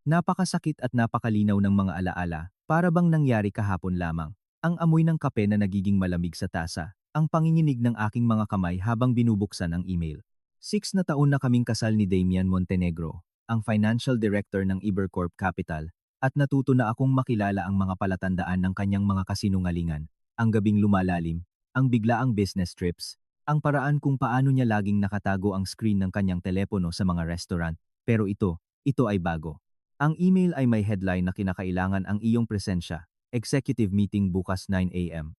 Napakasakit at napakalinaw ng mga alaala, para bang nangyari kahapon lamang. Ang amoy ng kape na nagiging malamig sa tasa, ang panginginig ng aking mga kamay habang binubuksan ang email. 6 na taon na kaming kasal ni Damian Montenegro, ang financial director ng Ibercorp Capital, at natuto na akong makilala ang mga palatandaan ng kanyang mga kasinungalingan, ang gabing lumalalim, ang biglaang business trips, ang paraan kung paano niya laging nakatago ang screen ng kanyang telepono sa mga restaurant, pero ito ay bago. Ang email ay may headline na kinakailangan ang iyong presensya, executive meeting bukas 9 a.m.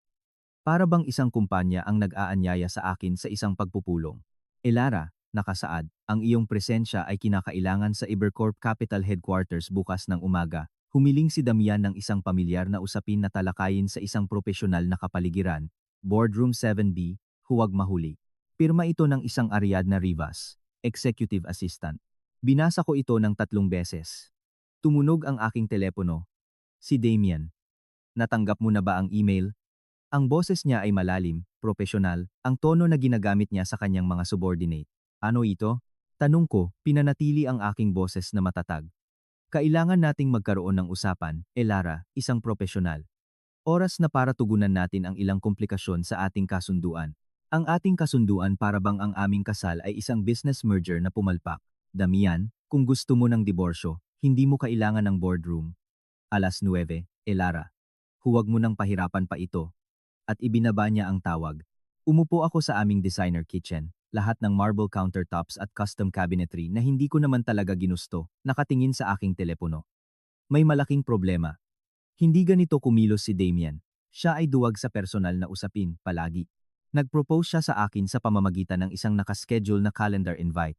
Para bang isang kumpanya ang nag-aanyaya sa akin sa isang pagpupulong. Elara, nakasaad, ang iyong presensya ay kinakailangan sa Ibercorp Capital Headquarters bukas ng umaga. Humiling si Damian ng isang pamilyar na usapin na talakayin sa isang propesyonal na kapaligiran, Boardroom 7B, huwag mahuli. Pirma ito ng isang Ariadna Rivas, Executive Assistant. Binasa ko ito ng 3 beses. Tumunog ang aking telepono. Si Damian. Natanggap mo na ba ang email? Ang boses niya ay malalim, propesyonal, ang tono na ginagamit niya sa kanyang mga subordinate. Ano ito? Tanong ko, pinanatili ang aking boses na matatag. Kailangan nating magkaroon ng usapan, Elara, isang propesyonal. Oras na para tugunan natin ang ilang komplikasyon sa ating kasunduan. Ang ating kasunduan para bang ang aming kasal ay isang business merger na pumalpak. Damian, kung gusto mo ng diborsyo, hindi mo kailangan ng boardroom. 9, Elara. Huwag mo nang pahirapan pa ito. At ibinaba niya ang tawag. Umupo ako sa aming designer kitchen, lahat ng marble countertops at custom cabinetry na hindi ko naman talaga ginusto, nakatingin sa aking telepono. May malaking problema. Hindi ganito kumilos si Damian. Siya ay duwag sa personal na usapin, palagi. Nag-propose siya sa akin sa pamamagitan ng isang nakaschedule na calendar invite.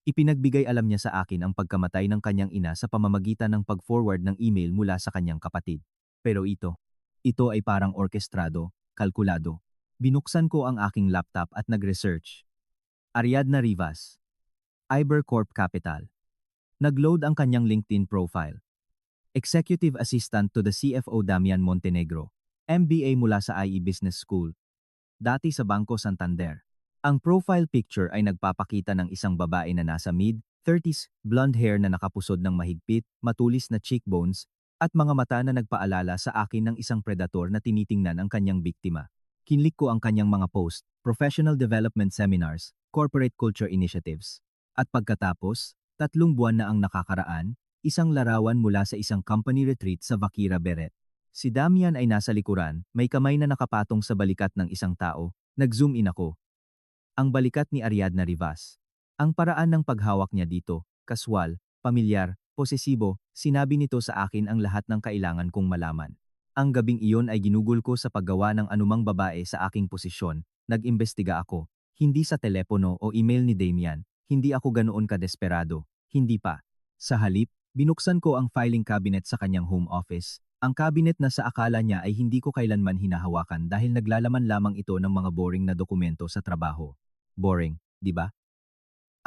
Ipinagbigay alam niya sa akin ang pagkamatay ng kanyang ina sa pamamagitan ng pag-forward ng email mula sa kanyang kapatid. Pero ito ay parang orkestrado, kalkulado. Binuksan ko ang aking laptop at nag-research. Ariadna Rivas. Ibercorp Capital. Nag-load ang kanyang LinkedIn profile. Executive Assistant to the CFO Damian Montenegro. MBA mula sa IE Business School. Dati sa Bangko Santander. Ang profile picture ay nagpapakita ng isang babae na nasa mid-30s, blonde hair na nakapusod ng mahigpit, matulis na cheekbones, at mga mata na nagpaalala sa akin ng isang predator na tinitingnan ang kanyang biktima. Kinlik ko ang kanyang mga post, professional development seminars, corporate culture initiatives. At pagkatapos, 3 buwan na ang nakakaraan, isang larawan mula sa isang company retreat sa Vaquira Beret. Si Damian ay nasa likuran, may kamay na nakapatong sa balikat ng isang tao. Nag-zoom in ako. Ang balikat ni Ariadna Rivas. Ang paraan ng paghawak niya dito, kaswal, pamilyar, posesibo, sinabi nito sa akin ang lahat ng kailangan kong malaman. Ang gabing iyon ay ginugol ko sa paggawa ng anumang babae sa aking posisyon. Nag-imbestiga ako, hindi sa telepono o email ni Damian, hindi ako ganoon kadesperado, hindi pa. Sa halip, binuksan ko ang filing cabinet sa kanyang home office. Ang cabinet na sa akala niya ay hindi ko kailanman hinahawakan dahil naglalaman lamang ito ng mga boring na dokumento sa trabaho. Boring, di ba?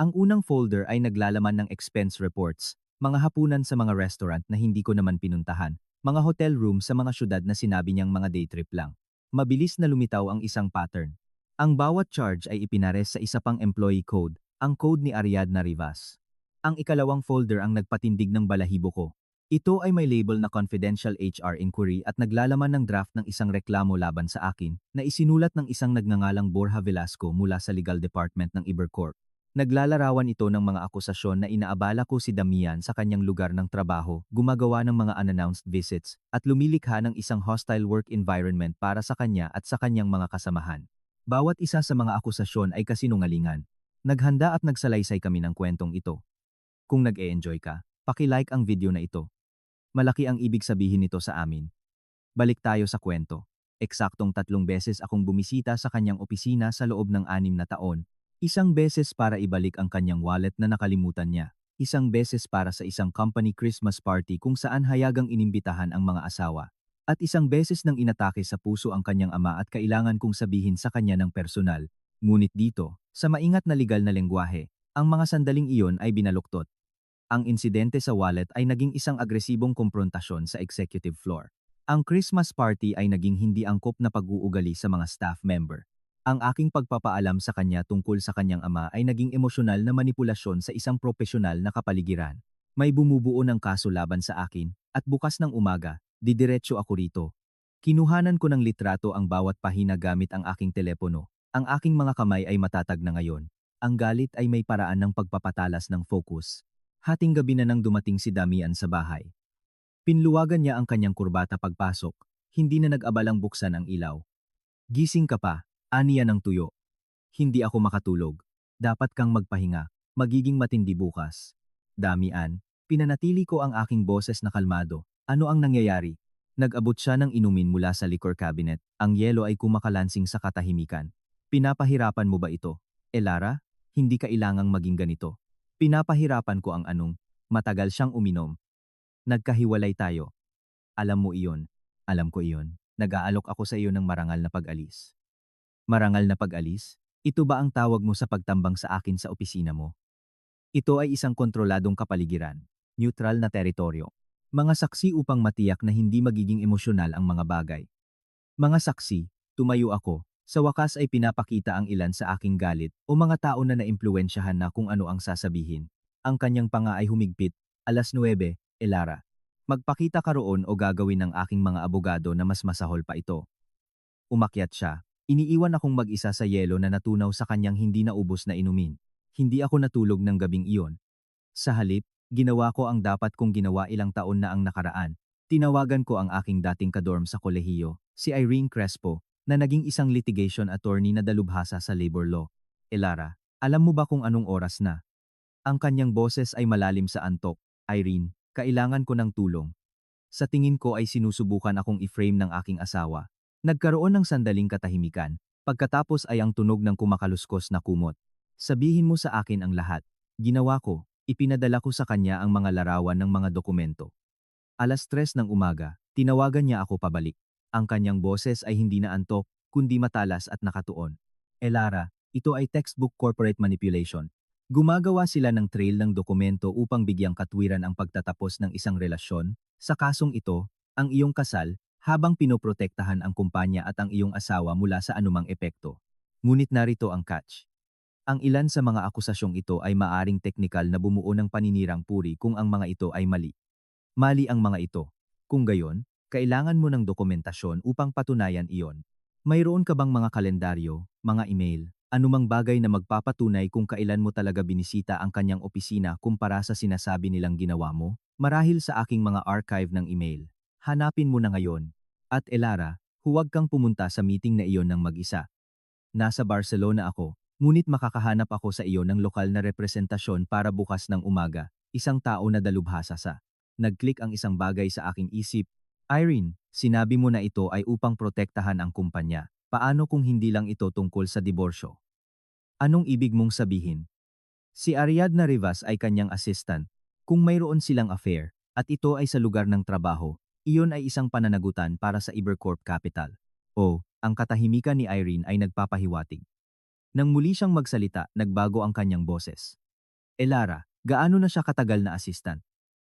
Ang unang folder ay naglalaman ng expense reports, mga hapunan sa mga restaurant na hindi ko naman pinuntahan, mga hotel room sa mga syudad na sinabi niyang mga day trip lang. Mabilis na lumitaw ang isang pattern. Ang bawat charge ay ipinares sa isa pang employee code, ang code ni Ariadna Rivas. Ang ikalawang folder ang nagpatindig ng balahibo ko. Ito ay may label na confidential HR inquiry at naglalaman ng draft ng isang reklamo laban sa akin na isinulat ng isang nagngangalang Borja Velasco mula sa legal department ng Ibercorp. Naglalarawan ito ng mga akusasyon na inaabala ko si Damian sa kanyang lugar ng trabaho, gumagawa ng mga unannounced visits, at lumilikha ng isang hostile work environment para sa kanya at sa kanyang mga kasamahan. Bawat isa sa mga akusasyon ay kasinungalingan. Naghanda at nagsalaysay kami ng kwentong ito. Kung nag-e-enjoy ka, paki-like ang video na ito. Malaki ang ibig sabihin nito sa amin. Balik tayo sa kwento. Eksaktong 3 beses akong bumisita sa kanyang opisina sa loob ng 6 na taon. Isang beses para ibalik ang kanyang wallet na nakalimutan niya. Isang beses para sa isang company Christmas party kung saan hayagang inimbitahan ang mga asawa. At isang beses nang inatake sa puso ang kanyang ama at kailangan kong sabihin sa kanya ng personal. Ngunit dito, sa maingat na legal na lengguwahe, ang mga sandaling iyon ay binaluktot. Ang insidente sa wallet ay naging isang agresibong komprontasyon sa executive floor. Ang Christmas party ay naging hindi angkop na pag-uugali sa mga staff member. Ang aking pagpapaalam sa kanya tungkol sa kanyang ama ay naging emosyonal na manipulasyon sa isang propesyonal na kapaligiran. May bumubuo ng kaso laban sa akin, at bukas ng umaga, didiretso ako rito. Kinuhanan ko ng litrato ang bawat pahina gamit ang aking telepono. Ang aking mga kamay ay matatag na ngayon. Ang galit ay may paraan ng pagpapatalas ng focus. Hating gabi na nang dumating si Damian sa bahay. Pinluwagan niya ang kanyang kurbata pagpasok, hindi na nag-abalang buksan ang ilaw. Gising ka pa, aniya ng tuyo. Hindi ako makatulog. Dapat kang magpahinga, magiging matindi bukas. Damian, pinanatili ko ang aking boses na kalmado. Ano ang nangyayari? Nag-abot siya ng inumin mula sa liquor cabinet. Ang yelo ay kumakalansing sa katahimikan. Pinapahirapan mo ba ito? Lara, hindi kailangang maging ganito. Pinapahirapan ko ang anong. Matagal siyang uminom. Nagkahiwalay tayo. Alam mo iyon. Alam ko iyon. Nag-aalok ako sa iyo ng marangal na pag-alis. Marangal na pag-alis? Ito ba ang tawag mo sa pagtambang sa akin sa opisina mo? Ito ay isang kontroladong kapaligiran, neutral na teritoryo. Mga saksi upang matiyak na hindi magiging emosyonal ang mga bagay. Mga saksi, tumayo ako, sa wakas ay pinapakita ang ilan sa aking galit o mga tao na naimpluwensyahan na kung ano ang sasabihin. Ang kanyang panga ay humigpit, 9:00, Lara. Magpakita ka roon o gagawin ng aking mga abogado na mas masahol pa ito. Umakyat siya, iniiwan akong mag-isa sa yelo na natunaw sa kanyang hindi naubos na inumin. Hindi ako natulog ng gabing iyon. Sa halip, ginawa ko ang dapat kong ginawa ilang taon na ang nakaraan. Tinawagan ko ang aking dating kadorm sa kolehiyo, si Irene Crespo, na naging isang litigation attorney na dalubhasa sa labor law. Lara, alam mo ba kung anong oras na? Ang kanyang boses ay malalim sa antok. Irene, kailangan ko ng tulong. Sa tingin ko ay sinusubukan akong i-frame ng aking asawa. Nagkaroon ng sandaling katahimikan, pagkatapos ay ang tunog ng kumakaluskos na kumot. Sabihin mo sa akin ang lahat. Ginawa ko, ipinadala ko sa kanya ang mga larawan ng mga dokumento. 3:00 ng umaga, tinawagan niya ako pabalik. Ang kanyang boses ay hindi na antok, kundi matalas at nakatuon. Lara, ito ay textbook corporate manipulation. Gumagawa sila ng trail ng dokumento upang bigyang katwiran ang pagtatapos ng isang relasyon. Sa kasong ito, ang iyong kasal, habang pinoprotektahan ang kumpanya at ang iyong asawa mula sa anumang epekto. Ngunit narito ang catch. Ang ilan sa mga akusasyong ito ay maaring teknikal na bumuo ng paninirang puri kung ang mga ito ay mali. Mali ang mga ito. Kung gayon, kailangan mo ng dokumentasyon upang patunayan iyon. Mayroon ka bang mga kalendaryo, mga email, anumang bagay na magpapatunay kung kailan mo talaga binisita ang kanyang opisina kumpara sa sinasabi nilang ginawa mo? Marahil sa aking mga archive ng email. Hanapin mo na ngayon. At Lara, huwag kang pumunta sa meeting na iyon ng mag-isa. Nasa Barcelona ako. Ngunit makakahanap ako sa iyo ng lokal na representasyon para bukas ng umaga, isang tao na dalubhasa sa. Nag-click ang isang bagay sa aking isip. Irene, sinabi mo na ito ay upang protektahan ang kumpanya. Paano kung hindi lang ito tungkol sa diborsyo? Anong ibig mong sabihin? Si Ariadna Rivas ay kanyang assistant. Kung mayroon silang affair, at ito ay sa lugar ng trabaho, iyon ay isang pananagutan para sa Ibercorp Capital. O, ang katahimikan ni Irene ay nagpapahiwatig. Nang muli siyang magsalita, nagbago ang kanyang boses. Lara, gaano na siya katagal na assistant?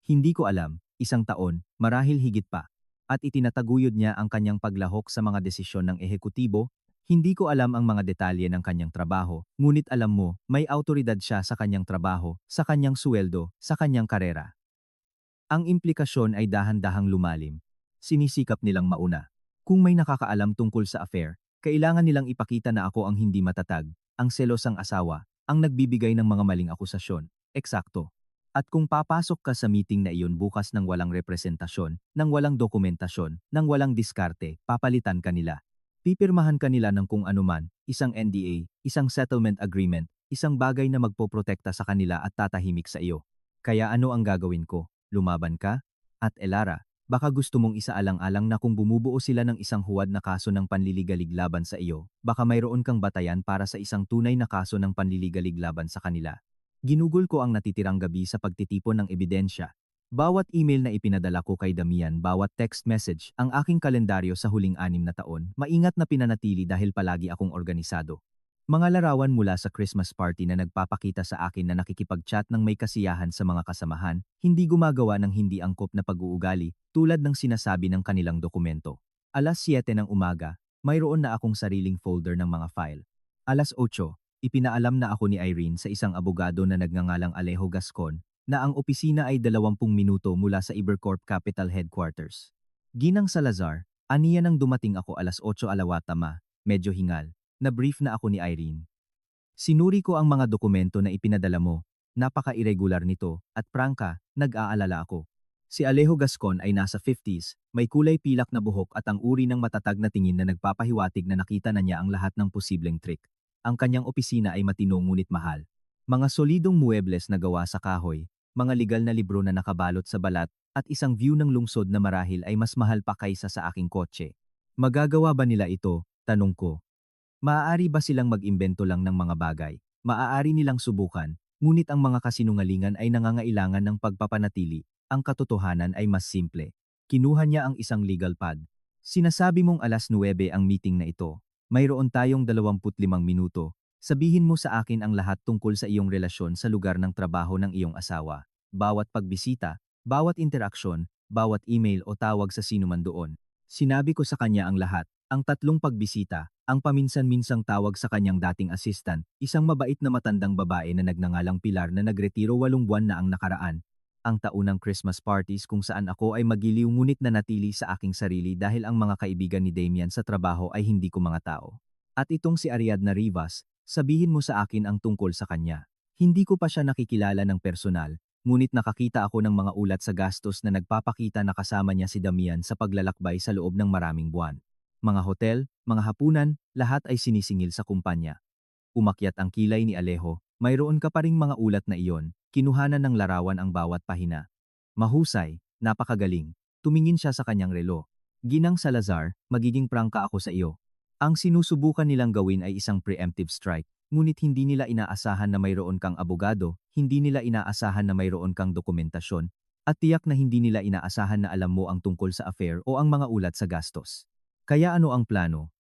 Hindi ko alam, 1 taon, marahil higit pa. At itinataguyod niya ang kanyang paglahok sa mga desisyon ng ehekutibo. Hindi ko alam ang mga detalye ng kanyang trabaho, ngunit alam mo, may autoridad siya sa kanyang trabaho, sa kanyang suweldo, sa kanyang karera. Ang implikasyon ay dahan-dahang lumalim. Sinisikap nilang mauna. Kung may nakakaalam tungkol sa affair, kailangan nilang ipakita na ako ang hindi matatag, ang selosang asawa, ang nagbibigay ng mga maling akusasyon. Eksakto. At kung papasok ka sa meeting na iyon bukas ng walang representasyon, ng walang dokumentasyon, ng walang diskarte, papalitan ka nila. Pipirmahan ka nila ng kung anuman, isang NDA, isang settlement agreement, isang bagay na magpoprotekta sa kanila at tatahimik sa iyo. Kaya ano ang gagawin ko? Lumaban ka? At Lara, baka gusto mong isaalang-alang na kung bumubuo sila ng isang huwad na kaso ng panliligalig laban sa iyo, baka mayroon kang batayan para sa isang tunay na kaso ng panliligalig laban sa kanila. Ginugol ko ang natitirang gabi sa pagtitipon ng ebidensya. Bawat email na ipinadala ko kay Damian, bawat text message, ang aking kalendaryo sa huling 6 na taon, maingat na pinanatili dahil palagi akong organisado. Mga larawan mula sa Christmas party na nagpapakita sa akin na nakikipag-chat ng may kasiyahan sa mga kasamahan, hindi gumagawa ng hindi angkop na pag-uugali, tulad ng sinasabi ng kanilang dokumento. 7:00 ng umaga, mayroon na akong sariling folder ng mga file. 8:00, ipinaalam na ako ni Irene sa isang abogado na nagngangalang Alejo Gascon, na ang opisina ay 20 minuto mula sa Ibercorp Capital Headquarters. Ginang Salazar, aniya nang dumating ako alas 8 alawatama, medyo hingal, na brief na ako ni Irene. Sinuri ko ang mga dokumento na ipinadala mo, napaka-irregular nito, at prangka, nag-aalala ako. Si Alejo Gascon ay nasa 50s, may kulay pilak na buhok at ang uri ng matatag na tingin na nagpapahiwatig na nakita na niya ang lahat ng posibleng trick. Ang kanyang opisina ay matino ngunit mahal. Mga solidong muebles na gawa sa kahoy, mga legal na libro na nakabalot sa balat, at isang view ng lungsod na marahil ay mas mahal pa kaysa sa aking kotse. Magagawa ba nila ito? Tanong ko. Maaari ba silang mag-imbento lang ng mga bagay? Maaari nilang subukan, ngunit ang mga kasinungalingan ay nangangailangan ng pagpapanatili. Ang katotohanan ay mas simple. Kinuha niya ang isang legal pad. Sinasabi mong alas 9 ang meeting na ito. Mayroon tayong 25 minuto. Sabihin mo sa akin ang lahat tungkol sa iyong relasyon sa lugar ng trabaho ng iyong asawa. Bawat pagbisita, bawat interaksyon, bawat email o tawag sa sinuman doon. Sinabi ko sa kanya ang lahat, ang 3 pagbisita, ang paminsan-minsang tawag sa kanyang dating assistant, isang mabait na matandang babae na nagngangalang Pilar na nagretiro 8 buwan na ang nakaraan. Ang taunang Christmas parties kung saan ako ay magiliw ngunit nanatili sa aking sarili dahil ang mga kaibigan ni Damian sa trabaho ay hindi ko mga tao. At itong si Ariadna Rivas, sabihin mo sa akin ang tungkol sa kanya. Hindi ko pa siya nakikilala ng personal, ngunit nakakita ako ng mga ulat sa gastos na nagpapakita na kasama niya si Damian sa paglalakbay sa loob ng maraming buwan. Mga hotel, mga hapunan, lahat ay sinisingil sa kumpanya. Umakyat ang kilay ni Alejo, mayroon ka pa ring mga ulat na iyon, kinuhanan ng larawan ang bawat pahina. Mahusay, napakagaling. Tumingin siya sa kanyang relo. Ginang Salazar, magiging prangka ako sa iyo. Ang sinusubukan nilang gawin ay isang preemptive strike, ngunit hindi nila inaasahan na mayroon kang abogado, hindi nila inaasahan na mayroon kang dokumentasyon, at tiyak na hindi nila inaasahan na alam mo ang tungkol sa affair o ang mga ulat sa gastos. Kaya ano ang plano?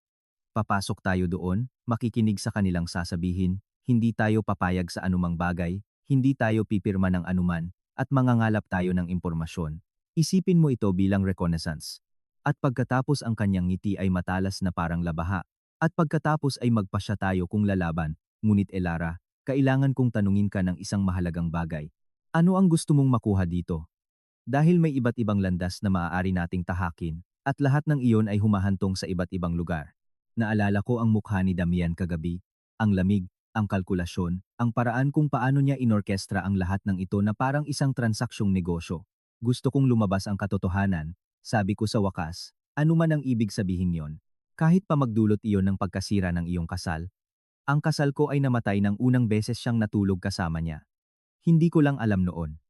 Papasok tayo doon, makikinig sa kanilang sasabihin, hindi tayo papayag sa anumang bagay, hindi tayo pipirma ng anuman, at mangangalap tayo ng impormasyon. Isipin mo ito bilang reconnaissance. At pagkatapos ang kanyang ngiti ay matalas na parang labaha. At pagkatapos ay magpasya tayo kung lalaban. Ngunit Elara, kailangan kong tanungin ka ng isang mahalagang bagay. Ano ang gusto mong makuha dito? Dahil may iba't ibang landas na maaari nating tahakin, at lahat ng iyon ay humahantong sa iba't ibang lugar. Naalala ko ang mukha ni Damian kagabi, ang lamig, ang kalkulasyon, ang paraan kung paano niya inorkestra ang lahat ng ito na parang isang transaksyong negosyo. Gusto kong lumabas ang katotohanan. Sabi ko sa wakas, ano man ang ibig sabihin yon, kahit pa magdulot iyon ng pagkasira ng iyong kasal. Ang kasal ko ay namatay ng unang beses siyang natulog kasama niya. Hindi ko lang alam noon.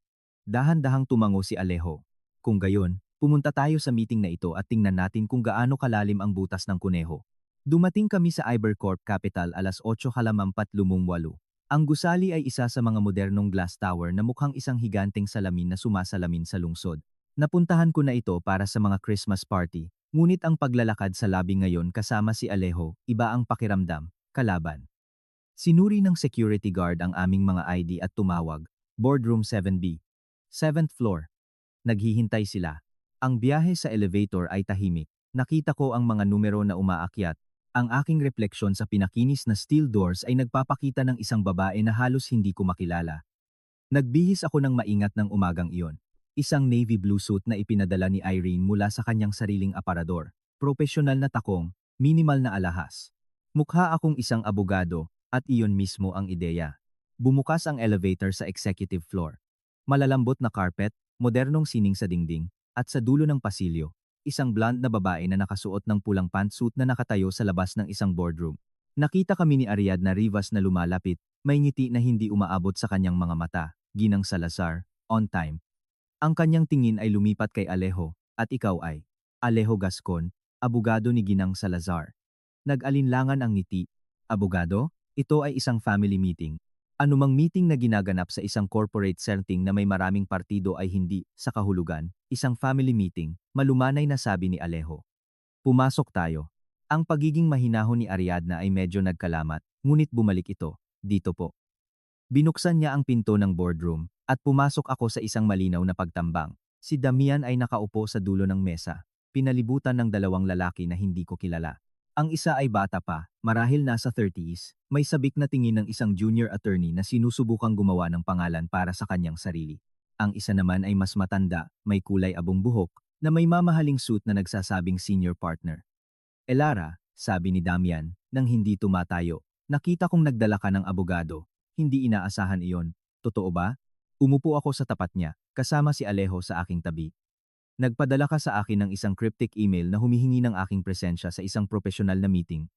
Dahan-dahang tumango si Alejo. Kung gayon, pumunta tayo sa meeting na ito at tingnan natin kung gaano kalalim ang butas ng kuneho. Dumating kami sa Ibercorp Capital alas 8:48. Ang gusali ay isa sa mga modernong glass tower na mukhang isang higanteng salamin na sumasalamin sa lungsod. Napuntahan ko na ito para sa mga Christmas party, ngunit ang paglalakad sa lobby ngayon kasama si Alejo, iba ang pakiramdam, kalaban. Sinuri ng security guard ang aming mga ID at tumawag, Boardroom 7B. 7th floor. Naghihintay sila. Ang biyahe sa elevator ay tahimik. Nakita ko ang mga numero na umaakyat. Ang aking refleksyon sa pinakinis na steel doors ay nagpapakita ng isang babae na halos hindi ko makilala. Nagbihis ako ng maingat ng umagang iyon. Isang navy blue suit na ipinadala ni Irene mula sa kanyang sariling aparador. Profesional na takong, minimal na alahas. Mukha akong isang abogado, at iyon mismo ang ideya. Bumukas ang elevator sa executive floor. Malalambot na carpet, modernong sining sa dingding, at sa dulo ng pasilyo, isang blonde na babae na nakasuot ng pulang pantsuit na nakatayo sa labas ng isang boardroom. Nakita kami ni Ariadna Rivas na lumalapit, may ngiti na hindi umaabot sa kanyang mga mata. Ginang Salazar, on time. Ang kanyang tingin ay lumipat kay Alejo, at ikaw ay Alejo Gascon, abogado ni Ginang Salazar. Nag-alinlangan ang ngiti. Abogado? Ito ay isang family meeting. Anumang meeting na ginaganap sa isang corporate setting na may maraming partido ay hindi, sa kahulugan, isang family meeting, malumanay na sabi ni Alejo. Pumasok tayo. Ang pagiging mahinahon ni Ariadna ay medyo nagkalamat, ngunit bumalik ito, dito po. Binuksan niya ang pinto ng boardroom, at pumasok ako sa isang malinaw na pagtambang. Si Damian ay nakaupo sa dulo ng mesa, pinalibutan ng 2 lalaki na hindi ko kilala. Ang isa ay bata pa, marahil nasa 30s, may sabik na tingin ng isang junior attorney na sinusubukang gumawa ng pangalan para sa kanyang sarili. Ang isa naman ay mas matanda, may kulay abong buhok, na may mamahaling suit na nagsasabing senior partner. Elara, sabi ni Damian, nang hindi tumatayo, nakita kong nagdala ka ng abogado. Hindi inaasahan iyon. Totoo ba? Umupo ako sa tapat niya, kasama si Alejo sa aking tabi. Nagpadala ka sa akin ng isang cryptic email na humihingi ng aking presensya sa isang profesional na meeting.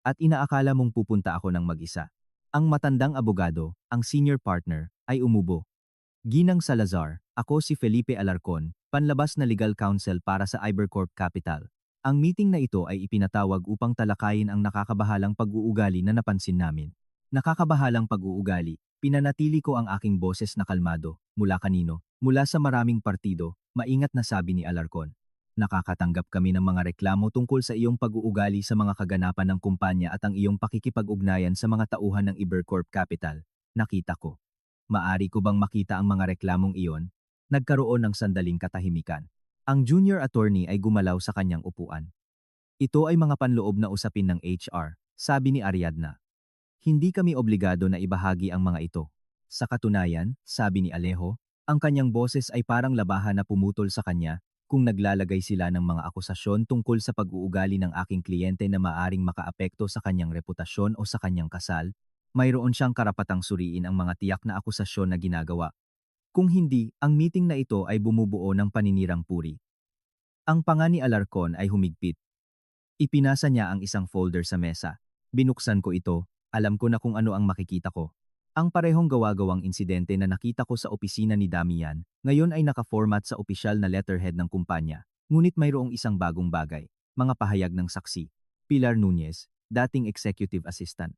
At inaakala mong pupunta ako ng mag-isa. Ang matandang abogado, ang senior partner, ay umubo. Ginang Salazar, ako si Felipe Alarcon, panlabas na legal counsel para sa Ibercorp Capital. Ang meeting na ito ay ipinatawag upang talakayin ang nakakabahalang pag-uugali na napansin namin. Nakakabahalang pag-uugali, pinanatili ko ang aking boses na kalmado, mula kanino, mula sa maraming partido, maingat na sabi ni Alarcon. Nakakatanggap kami ng mga reklamo tungkol sa iyong pag-uugali sa mga kaganapan ng kumpanya at ang iyong pakikipag-ugnayan sa mga tauhan ng Ibercorp Capital. Nakita ko. Maari ko bang makita ang mga reklamong iyon? Nagkaroon ng sandaling katahimikan. Ang junior attorney ay gumalaw sa kanyang upuan. Ito ay mga panloob na usapin ng HR, sabi ni Ariadna. Hindi kami obligado na ibahagi ang mga ito. Sa katunayan, sabi ni Alejo, ang kanyang boses ay parang labahan na pumutol sa kanya kung naglalagay sila ng mga akusasyon tungkol sa pag-uugali ng aking kliyente na maaring makaapekto sa kanyang reputasyon o sa kanyang kasal. Mayroon siyang karapatang suriin ang mga tiyak na akusasyon na ginagawa. Kung hindi, ang meeting na ito ay bumubuo ng paninirang puri. Ang panga ni Alarcon ay humigpit. Ipinasa niya ang isang folder sa mesa. Binuksan ko ito, alam ko na kung ano ang makikita ko. Ang parehong gawa-gawang insidente na nakita ko sa opisina ni Damian, ngayon ay naka-format sa opisyal na letterhead ng kumpanya. Ngunit mayroong isang bagong bagay, mga pahayag ng saksi. Pilar Nunez, dating executive assistant.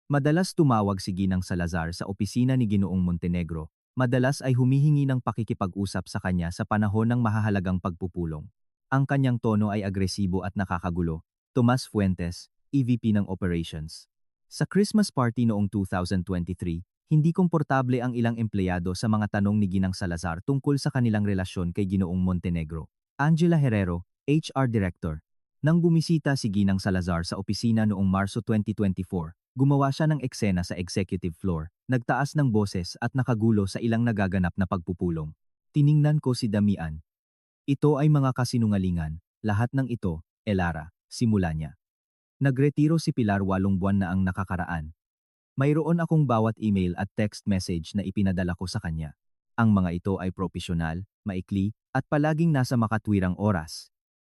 Madalas tumawag si Ginang Salazar sa opisina ni Ginoong Montenegro, madalas ay humihingi ng pakikipag-usap sa kanya sa panahon ng mahahalagang pagpupulong. Ang kanyang tono ay agresibo at nakakagulo. Tomas Fuentes, EVP ng Operations. Sa Christmas party noong 2023, hindi komportable ang ilang empleyado sa mga tanong ni Ginang Salazar tungkol sa kanilang relasyon kay Ginoong Montenegro. Angela Herrero, HR Director. Nang bumisita si Ginang Salazar sa opisina noong Marso 2024, gumawa siya ng eksena sa executive floor, nagtaas ng boses at nakagulo sa ilang nagaganap na pagpupulong. Tiningnan ko si Damian. Ito ay mga kasinungalingan, lahat ng ito, Elara, simula niya. Nagretiro si Pilar 8 buwan na ang nakakaraan. Mayroon akong bawat email at text message na ipinadala ko sa kanya. Ang mga ito ay propesyonal, maikli, at palaging nasa makatwirang oras.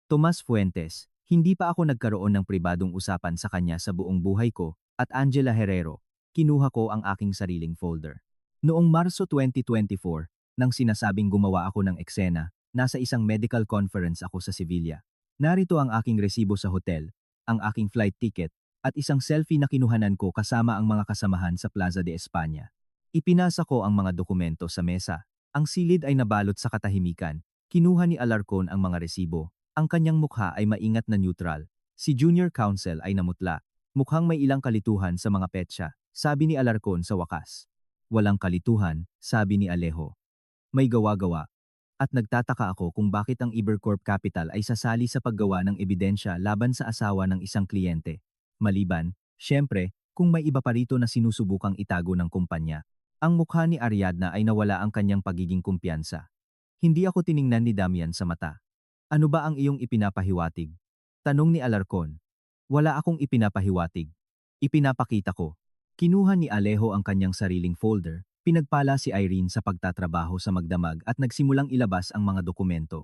Tomas Fuentes, hindi pa ako nagkaroon ng pribadong usapan sa kanya sa buong buhay ko, at Angela Herrero, kinuha ko ang aking sariling folder. Noong Marso 2024, nang sinasabing gumawa ako ng eksena, nasa isang medical conference ako sa Sevilla. Narito ang aking resibo sa hotel, ang aking flight ticket, at isang selfie na kinuhanan ko kasama ang mga kasamahan sa Plaza de España. Ipinasa ko ang mga dokumento sa mesa. Ang silid ay nabalot sa katahimikan. Kinuha ni Alarcon ang mga resibo. Ang kanyang mukha ay maingat na neutral. Si Junior Counsel ay namutla. Mukhang may ilang kalituhan sa mga petsa, sabi ni Alarcon sa wakas. Walang kalituhan, sabi ni Alejo. May gawa-gawa. At nagtataka ako kung bakit ang Ibercorp Capital ay sasali sa paggawa ng ebidensya laban sa asawa ng isang kliyente. Maliban, syempre, kung may iba pa rito na sinusubukang itago ng kumpanya. Ang mukha ni Ariadna ay nawala ang kanyang pagiging kumpiyansa. Hindi ako tiningnan ni Damian sa mata. Ano ba ang iyong ipinapahiwatig? Tanong ni Alarcon. Wala akong ipinapahiwatig. Ipinapakita ko. Kinuha ni Alejo ang kanyang sariling folder, pinagpala si Irene sa pagtatrabaho sa magdamag at nagsimulang ilabas ang mga dokumento.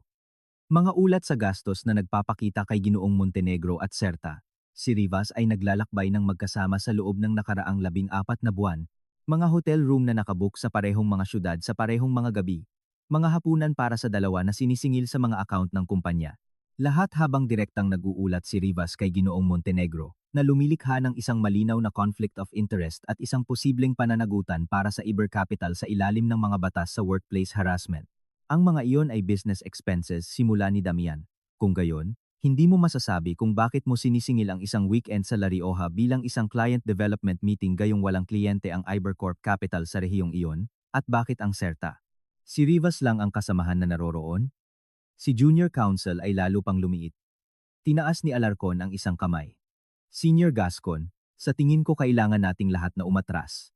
Mga ulat sa gastos na nagpapakita kay Ginoong Montenegro at Serta. Si Rivas ay naglalakbay ng magkasama sa loob ng nakaraang 14 na buwan. Mga hotel room na nakabook sa parehong mga syudad sa parehong mga gabi. Mga hapunan para sa dalawa na sinisingil sa mga account ng kumpanya. Lahat habang direktang nag-uulat si Rivas kay Ginoong Montenegro na lumilikha ng isang malinaw na conflict of interest at isang posibleng pananagutan para sa Ibercapital sa ilalim ng mga batas sa workplace harassment. Ang mga iyon ay business expenses simula ni Damian. Kung gayon, hindi mo masasabi kung bakit mo sinisingil ang isang weekend sa La Rioja bilang isang client development meeting gayong walang kliyente ang Ibercorp Capital sa rehiyong iyon, at bakit ang Serta? Si Rivas lang ang kasamahan na naroroon? Si Junior Counsel ay lalo pang lumiit. Tinaas ni Alarcon ang isang kamay. Senior Gascon, sa tingin ko kailangan nating lahat na umatras.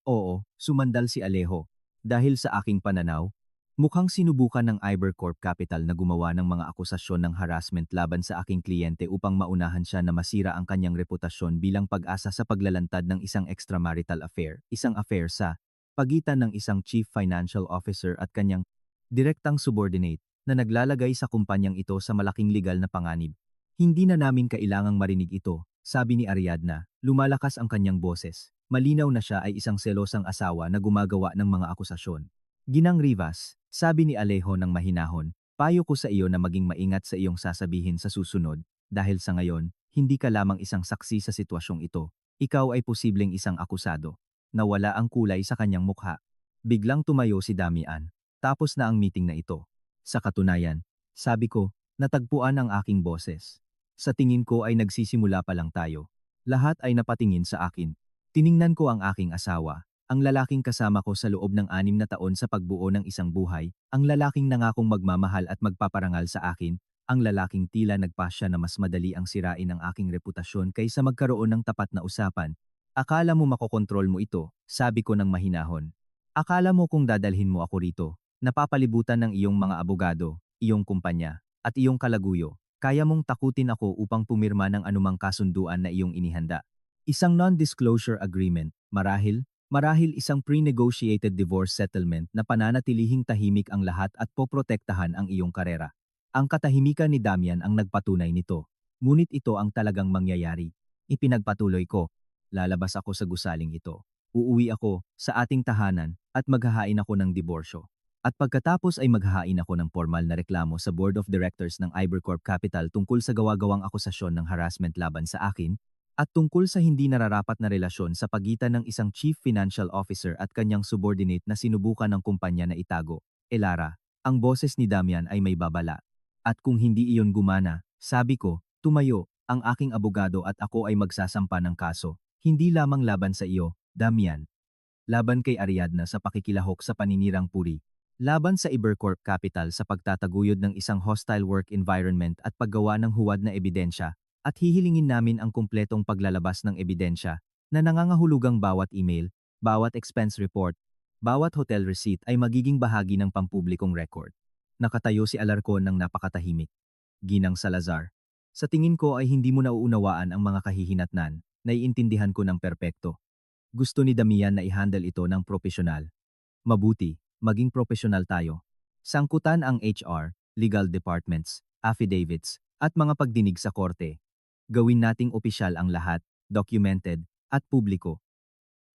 Oo, sumandal si Alejo. Dahil sa aking pananaw, mukhang sinubukan ng Ibercorp Capital na gumawa ng mga akusasyon ng harassment laban sa aking kliyente upang maunahan siya na masira ang kanyang reputasyon bilang pag-asa sa paglalantad ng isang extramarital affair, isang affair sa pagitan ng isang chief financial officer at kanyang direktang subordinate na naglalagay sa kumpanyang ito sa malaking legal na panganib. Hindi na namin kailangang marinig ito, sabi ni Ariadna, lumalakas ang kanyang boses. Malinaw na siya ay isang selosang asawa na gumagawa ng mga akusasyon. Ginang Rivas, sabi ni Alejo ng mahinahon, payo ko sa iyo na maging maingat sa iyong sasabihin sa susunod, dahil sa ngayon, hindi ka lamang isang saksi sa sitwasyong ito. Ikaw ay posibleng isang akusado. Nawala ang kulay sa kanyang mukha. Biglang tumayo si Damian. Tapos na ang meeting na ito. Sa katunayan, sabi ko, natagpuan ang aking boses. Sa tingin ko ay nagsisimula pa lang tayo. Lahat ay napatingin sa akin. Tiningnan ko ang aking asawa, ang lalaking kasama ko sa loob ng 6 na taon sa pagbuo ng isang buhay, ang lalaking nangakong magmamahal at magpaparangal sa akin, ang lalaking tila nagpasya na mas madali ang sirain ang aking reputasyon kaysa magkaroon ng tapat na usapan. Akala mo makokontrol mo ito, sabi ko ng mahinahon. Akala mo kung dadalhin mo ako rito, napapalibutan ng iyong mga abogado, iyong kumpanya, at iyong kalaguyo. Kaya mong takutin ako upang pumirma ng anumang kasunduan na iyong inihanda. Isang non-disclosure agreement, marahil isang pre-negotiated divorce settlement na pananatilihing tahimik ang lahat at poprotektahan ang iyong karera. Ang katahimikan ni Damian ang nagpatunay nito. Ngunit ito ang talagang mangyayari. Ipinagpatuloy ko. Lalabas ako sa gusaling ito. Uuwi ako sa ating tahanan at maghahain ako ng diborsyo. At pagkatapos ay maghahain ako ng formal na reklamo sa Board of Directors ng Ibercorp Capital tungkol sa gawa-gawang akusasyon ng harassment laban sa akin at tungkol sa hindi nararapat na relasyon sa pagitan ng isang Chief Financial Officer at kanyang subordinate na sinubukan ng kumpanya na itago. Elara, ang boses ni Damian ay may babala. At kung hindi iyon gumana, sabi ko, tumayo, ang aking abogado at ako ay magsasampa ng kaso, hindi lamang laban sa iyo, Damian. Laban kay Ariadna sa pakikilahok sa paninirang puri. Laban sa Ibercorp Capital sa pagtataguyod ng isang hostile work environment at paggawa ng huwad na ebidensya, at hihilingin namin ang kumpletong paglalabas ng ebidensya na nangangahulugang bawat email, bawat expense report, bawat hotel receipt ay magiging bahagi ng pampublikong record. Nakatayo si Alarcon ng napakatahimik. Ginang Salazar. Sa tingin ko ay hindi mo nauunawaan ang mga kahihinatnan, naiintindihan ko ng perpekto. Gusto ni Damian na i-handle ito ng propesyonal. Mabuti. Maging propesyonal tayo. Sangkutan ang HR, legal departments, affidavits, at mga pagdinig sa korte. Gawin nating opisyal ang lahat, documented, at publiko.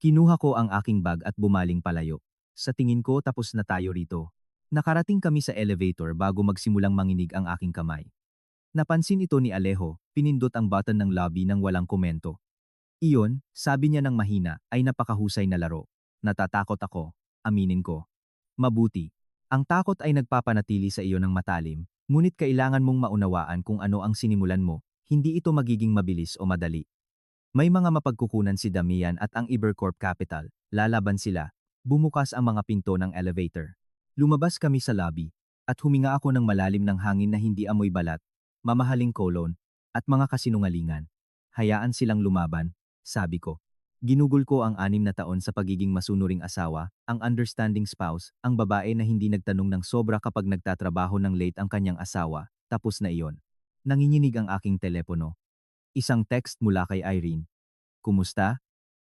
Kinuha ko ang aking bag at bumaling palayo. Sa tingin ko tapos na tayo rito. Nakarating kami sa elevator bago magsimulang manginig ang aking kamay. Napansin ito ni Alejo, pinindot ang button ng lobby nang walang komento. Iyon, sabi niya ng mahina, ay napakahusay na laro. Natatakot ako, aminin ko. Mabuti. Ang takot ay nagpapanatili sa iyo ng matalim, ngunit kailangan mong maunawaan kung ano ang sinimulan mo, hindi ito magiging mabilis o madali. May mga mapagkukunan si Damian at ang Ibercorp Capital, lalaban sila. Bumukas ang mga pinto ng elevator. Lumabas kami sa lobby, at huminga ako ng malalim ng hangin na hindi amoy balat, mamahaling kolon, at mga kasinungalingan. Hayaan silang lumaban, sabi ko. Ginugol ko ang 6 na taon sa pagiging masunuring asawa, ang understanding spouse, ang babae na hindi nagtanong ng sobra kapag nagtatrabaho ng late ang kanyang asawa, tapos na iyon. Nanginginig ang aking telepono. Isang text mula kay Irene. Kumusta?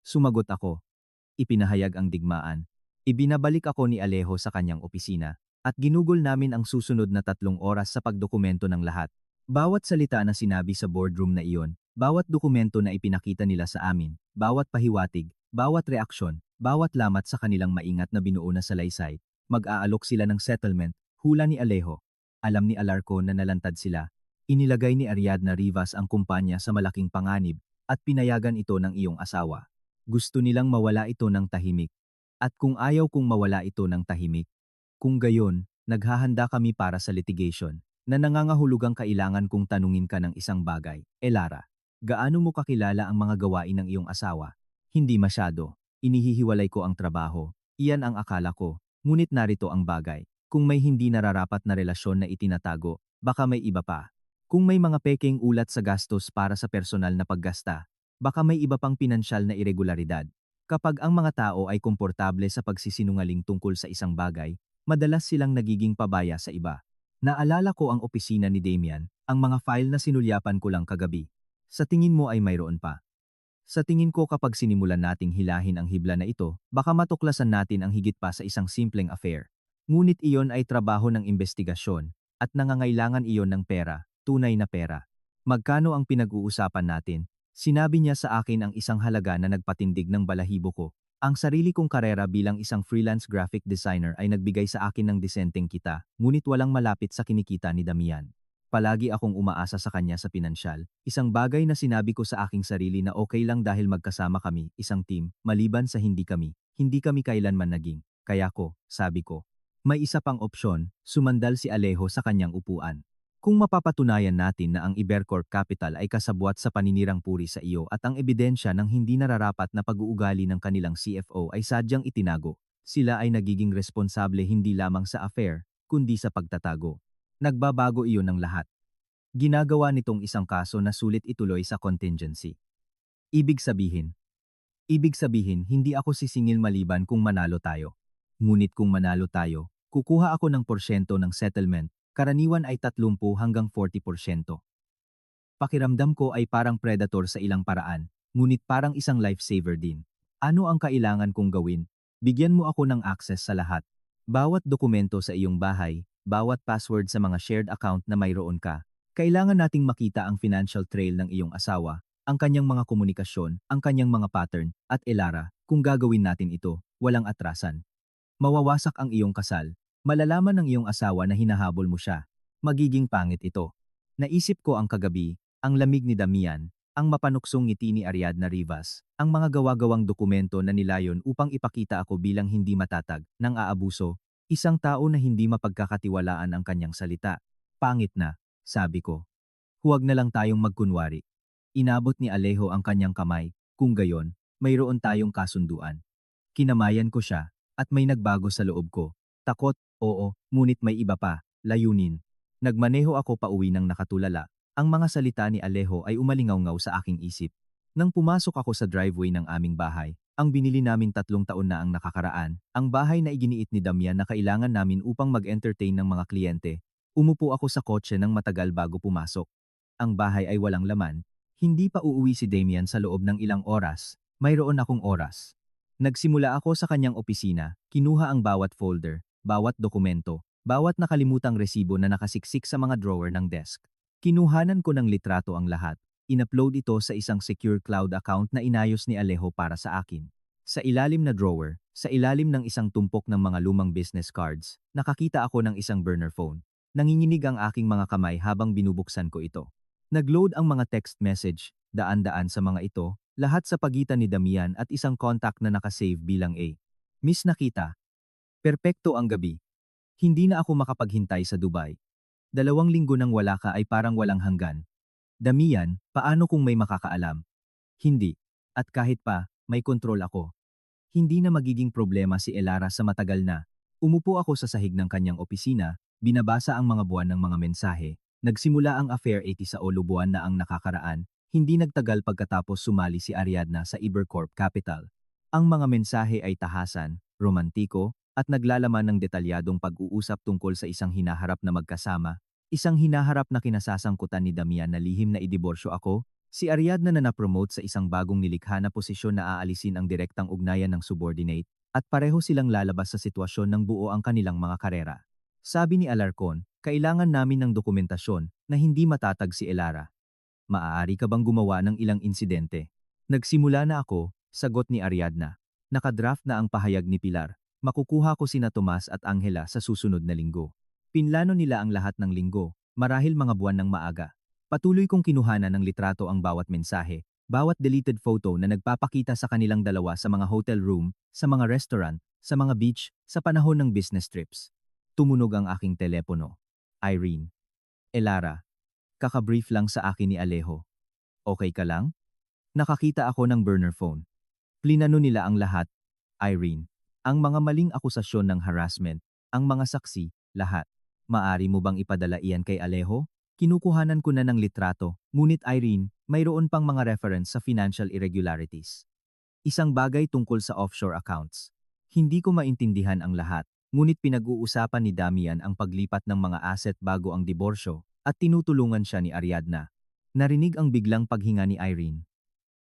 Sumagot ako. Ipinahayag ang digmaan. Ibinabalik ako ni Alejo sa kanyang opisina, at ginugol namin ang susunod na 3 oras sa pagdokumento ng lahat. Bawat salita na sinabi sa boardroom na iyon, bawat dokumento na ipinakita nila sa amin, bawat pahiwatig, bawat reaksyon, bawat lamat sa kanilang maingat na binuo na salaysay, mag-aalok sila ng settlement, hula ni Alejo. Alam ni Alarcon na nalantad sila. Inilagay ni Ariadna Rivas ang kumpanya sa malaking panganib at pinayagan ito ng iyong asawa. Gusto nilang mawala ito ng tahimik. At kung ayaw kong mawala ito ng tahimik, kung gayon, naghahanda kami para sa litigation na nangangahulugang kailangan kong tanungin ka ng isang bagay. Elara. Gaano mo kakilala ang mga gawain ng iyong asawa? Hindi masyado. Inihihiwalay ko ang trabaho. Iyan ang akala ko. Ngunit narito ang bagay. Kung may hindi nararapat na relasyon na itinatago, baka may iba pa. Kung may mga pekeng ulat sa gastos para sa personal na paggasta, baka may iba pang pinansyal na irregularidad. Kapag ang mga tao ay komportable sa pagsisinungaling tungkol sa isang bagay, madalas silang nagiging pabaya sa iba. Naalala ko ang opisina ni Damian, ang mga file na sinulyapan ko lang kagabi. Sa tingin mo ay mayroon pa? Sa tingin ko kapag sinimulan nating hilahin ang hibla na ito, baka matuklasan natin ang higit pa sa isang simpleng affair. Ngunit iyon ay trabaho ng investigasyon, at nangangailangan iyon ng pera, tunay na pera. Magkano ang pinag-uusapan natin? Sinabi niya sa akin ang isang halaga na nagpatindig ng balahibo ko. Ang sarili kong karera bilang isang freelance graphic designer ay nagbigay sa akin ng disenteng kita, ngunit walang malapit sa kinikita ni Damian. Palagi akong umaasa sa kanya sa pinansyal, isang bagay na sinabi ko sa aking sarili na okay lang dahil magkasama kami, isang team, maliban sa hindi kami kailanman naging. Kaya ko, sabi ko, may isa pang opsyon, sumandal si Alejo sa kanyang upuan. Kung mapapatunayan natin na ang Ibercorp Capital ay kasabwat sa paninirang puri sa iyo at ang ebidensya ng hindi nararapat na pag-uugali ng kanilang CFO ay sadyang itinago, sila ay nagiging responsable hindi lamang sa affair, kundi sa pagtatago. Nagbabago iyon ng lahat. Ginagawa nitong isang kaso na sulit ituloy sa contingency. Ibig sabihin, hindi ako sisingil maliban kung manalo tayo. Ngunit kung manalo tayo, kukuha ako ng porsyento ng settlement, karaniwan ay 30 hanggang 40%. Pakiramdam ko ay parang predator sa ilang paraan, ngunit parang isang lifesaver din. Ano ang kailangan kong gawin? Bigyan mo ako ng access sa lahat. Bawat dokumento sa iyong bahay, bawat password sa mga shared account na mayroon ka. Kailangan nating makita ang financial trail ng iyong asawa, ang kanyang mga komunikasyon, ang kanyang mga pattern, at Elara, kung gagawin natin ito, walang atrasan. Mawawasak ang iyong kasal. Malalaman ng iyong asawa na hinahabol mo siya. Magiging pangit ito. Naisip ko ang kagabi, ang lamig ni Damian, ang mapanuksong ngiti ni Ariadna Rivas, ang mga gawa-gawang dokumento na nilayon upang ipakita ako bilang hindi matatag, nang aabuso, isang tao na hindi mapagkakatiwalaan ang kanyang salita. Pangit na, sabi ko. Huwag na lang tayong magkunwari. Inabot ni Alejo ang kanyang kamay, kung gayon, mayroon tayong kasunduan. Kinamayan ko siya, at may nagbago sa loob ko. Takot, oo, ngunit may iba pa, layunin. Nagmaneho ako pauwi ng nakatulala. Ang mga salita ni Alejo ay umalingaw-ngaw sa aking isip. Nang pumasok ako sa driveway ng aming bahay, ang binili namin 3 taon na ang nakakaraan, ang bahay na iginiit ni Damian na kailangan namin upang mag-entertain ng mga kliyente, umupo ako sa kotse ng matagal bago pumasok. Ang bahay ay walang laman, hindi pa uuwi si Damian sa loob ng ilang oras, mayroon akong oras. Nagsimula ako sa kanyang opisina, kinuha ang bawat folder, bawat dokumento, bawat nakalimutang resibo na nakasiksik sa mga drawer ng desk. Kinuhanan ko ng litrato ang lahat, in-upload ito sa isang secure cloud account na inayos ni Alejo para sa akin. Sa ilalim na drawer, sa ilalim ng isang tumpok ng mga lumang business cards, nakakita ako ng isang burner phone. Nanginginig ang aking mga kamay habang binubuksan ko ito. Nag-load ang mga text message, daan-daan sa mga ito, lahat sa pagitan ni Damian at isang contact na nakasave bilang A. Miss Nakita. Perpekto ang gabi. Hindi na ako makapaghintay sa Dubai. 2 linggo nang wala ka ay parang walang hanggan. Damian, paano kung may makakaalam? Hindi. At kahit pa, may kontrol ako. Hindi na magiging problema si Elara sa matagal na. Umupo ako sa sahig ng kanyang opisina, binabasa ang mga buwan ng mga mensahe. Nagsimula ang affair 80 sa buwan na ang nakakaraan, hindi nagtagal pagkatapos sumali si Ariadna sa Ibercorp Capital. Ang mga mensahe ay tahasan, romantiko, at naglalaman ng detalyadong pag-uusap tungkol sa isang hinaharap na magkasama, isang hinaharap na kinasasangkutan ni Damian na lihim na idiborsyo ako, si Ariadna na na-promote sa isang bagong nilikha na posisyon na aalisin ang direktang ugnayan ng subordinate, at pareho silang lalabas sa sitwasyon ng buo ang kanilang mga karera. Sabi ni Alarcon, kailangan namin ng dokumentasyon na hindi matatag si Elara. Maaari ka bang gumawa ng ilang insidente? Nagsimula na ako, sagot ni Ariadna. Nakadraft na ang pahayag ni Pilar. Makukuha ko sina Tomas at Angela sa susunod na linggo. Pinlano nila ang lahat ng linggo, marahil mga buwan ng maaga. Patuloy kong kinuhanan ng litrato ang bawat mensahe, bawat deleted photo na nagpapakita sa kanilang dalawa sa mga hotel room, sa mga restaurant, sa mga beach, sa panahon ng business trips. Tumunog ang aking telepono. Irene. Elara. Kakabrief lang sa akin ni Alejo. Okay ka lang? Nakakita ako ng burner phone. Plinano nila ang lahat. Irene. Ang mga maling akusasyon ng harassment, ang mga saksi, lahat. Maari mo bang ipadala iyan kay Alejo? Kinukuhanan ko na ng litrato, ngunit Irene, mayroon pang mga reference sa financial irregularities. Isang bagay tungkol sa offshore accounts. Hindi ko maintindihan ang lahat, ngunit pinag-uusapan ni Damian ang paglipat ng mga asset bago ang diborsyo, at tinutulungan siya ni Ariadna. Narinig ang biglang paghinga ni Irene.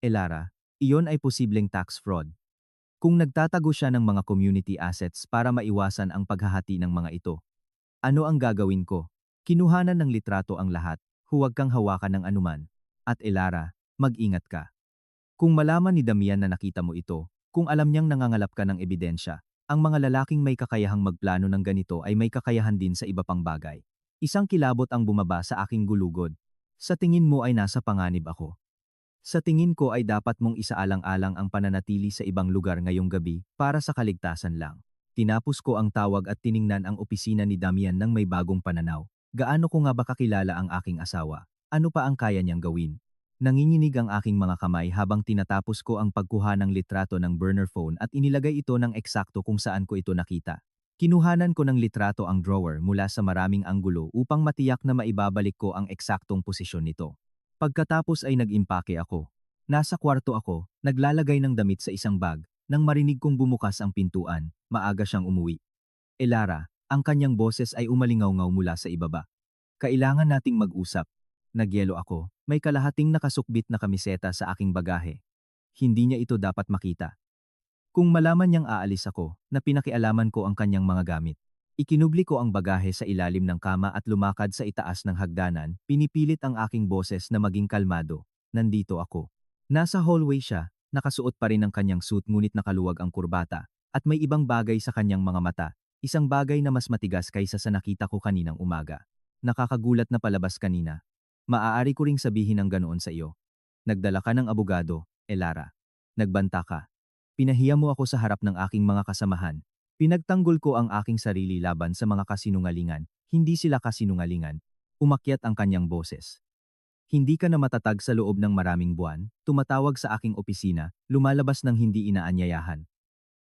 Elara, iyon ay posibleng tax fraud. Kung nagtatago siya ng mga community assets para maiwasan ang paghahati ng mga ito, ano ang gagawin ko? Kinuhanan ng litrato ang lahat, huwag kang hawakan ng anuman. At Elara, mag-ingat ka. Kung malaman ni Damian na nakita mo ito, kung alam niyang nangangalap ka ng ebidensya, ang mga lalaking may kakayahang magplano ng ganito ay may kakayahan din sa iba pang bagay. Isang kilabot ang bumaba sa aking gulugod. Sa tingin mo ay nasa panganib ako. Sa tingin ko ay dapat mong isaalang-alang ang pananatili sa ibang lugar ngayong gabi para sa kaligtasan lang. Tinapos ko ang tawag at tiningnan ang opisina ni Damian ng may bagong pananaw. Gaano ko nga ba kakilala ang aking asawa? Ano pa ang kaya niyang gawin? Nanginginig ang aking mga kamay habang tinatapos ko ang pagkuha ng litrato ng burner phone at inilagay ito ng eksakto kung saan ko ito nakita. Kinuhanan ko ng litrato ang drawer mula sa maraming anggulo upang matiyak na maibabalik ko ang eksaktong posisyon nito. Pagkatapos ay nag-impake ako. Nasa kwarto ako, naglalagay ng damit sa isang bag, nang marinig kong bumukas ang pintuan, maaga siyang umuwi. Elara, ang kanyang boses ay umalingaw-ngaw mula sa ibaba. Kailangan nating mag-usap. Nagyelo ako, may kalahating nakasukbit na kamiseta sa aking bagahe. Hindi niya ito dapat makita. Kung malaman niyang aalis ako, na pinakialaman ko ang kanyang mga gamit. Ikinubli ko ang bagahe sa ilalim ng kama at lumakad sa itaas ng hagdanan, pinipilit ang aking boses na maging kalmado. Nandito ako. Nasa hallway siya, nakasuot pa rin ang kanyang suit ngunit nakaluwag ang kurbata, at may ibang bagay sa kanyang mga mata, isang bagay na mas matigas kaysa sa nakita ko kaninang umaga. Nakakagulat na palabas kanina. Maaari ko ring sabihin ang ganoon sa iyo. Nagdala ka ng abogado, Elara. Nagbanta ka. Pinahiya mo ako sa harap ng aking mga kasamahan. Pinagtanggol ko ang aking sarili laban sa mga kasinungalingan. Hindi sila kasinungalingan. Umakyat ang kanyang boses. Hindi ka na matatag sa loob ng maraming buwan, tumatawag sa aking opisina, lumalabas ng hindi inaanyayahan.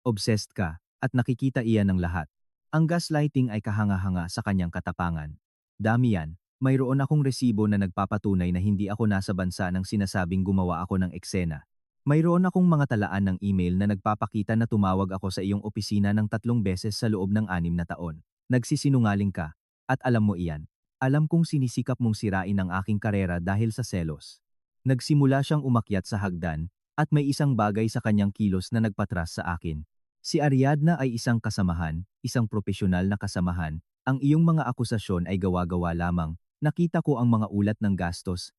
Obsessed ka, at nakikita iyan ng lahat. Ang gaslighting ay kahanga-hanga sa kanyang katapangan. Damian, mayroon akong resibo na nagpapatunay na hindi ako nasa bansa nang sinasabing gumawa ako ng eksena. Mayroon akong mga talaan ng email na nagpapakita na tumawag ako sa iyong opisina ng 3 beses sa loob ng 6 na taon. Nagsisinungaling ka, at alam mo iyan. Alam kong sinisikap mong sirain ang aking karera dahil sa selos. Nagsimula siyang umakyat sa hagdan, at may isang bagay sa kanyang kilos na nagpatras sa akin. Si Ariadna ay isang kasamahan, isang propesyonal na kasamahan. Ang iyong mga akusasyon ay gawa-gawa lamang. Nakita ko ang mga ulat ng gastos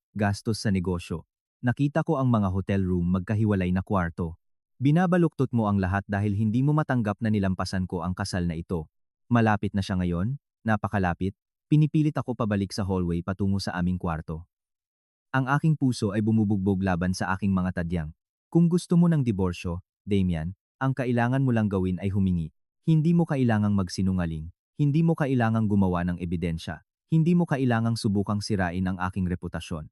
sa negosyo. Nakita ko ang mga hotel room magkahiwalay na kwarto. Binabaluktot mo ang lahat dahil hindi mo matanggap na nilampasan ko ang kasal na ito. Malapit na siya ngayon, napakalapit. Pinipilit ako pabalik sa hallway patungo sa aming kwarto. Ang aking puso ay bumubugbog laban sa aking mga tadyang. Kung gusto mo ng diborsyo, Damian, ang kailangan mo lang gawin ay humingi. Hindi mo kailangang magsinungaling. Hindi mo kailangang gumawa ng ebidensya. Hindi mo kailangang subukang sirain ang aking reputasyon.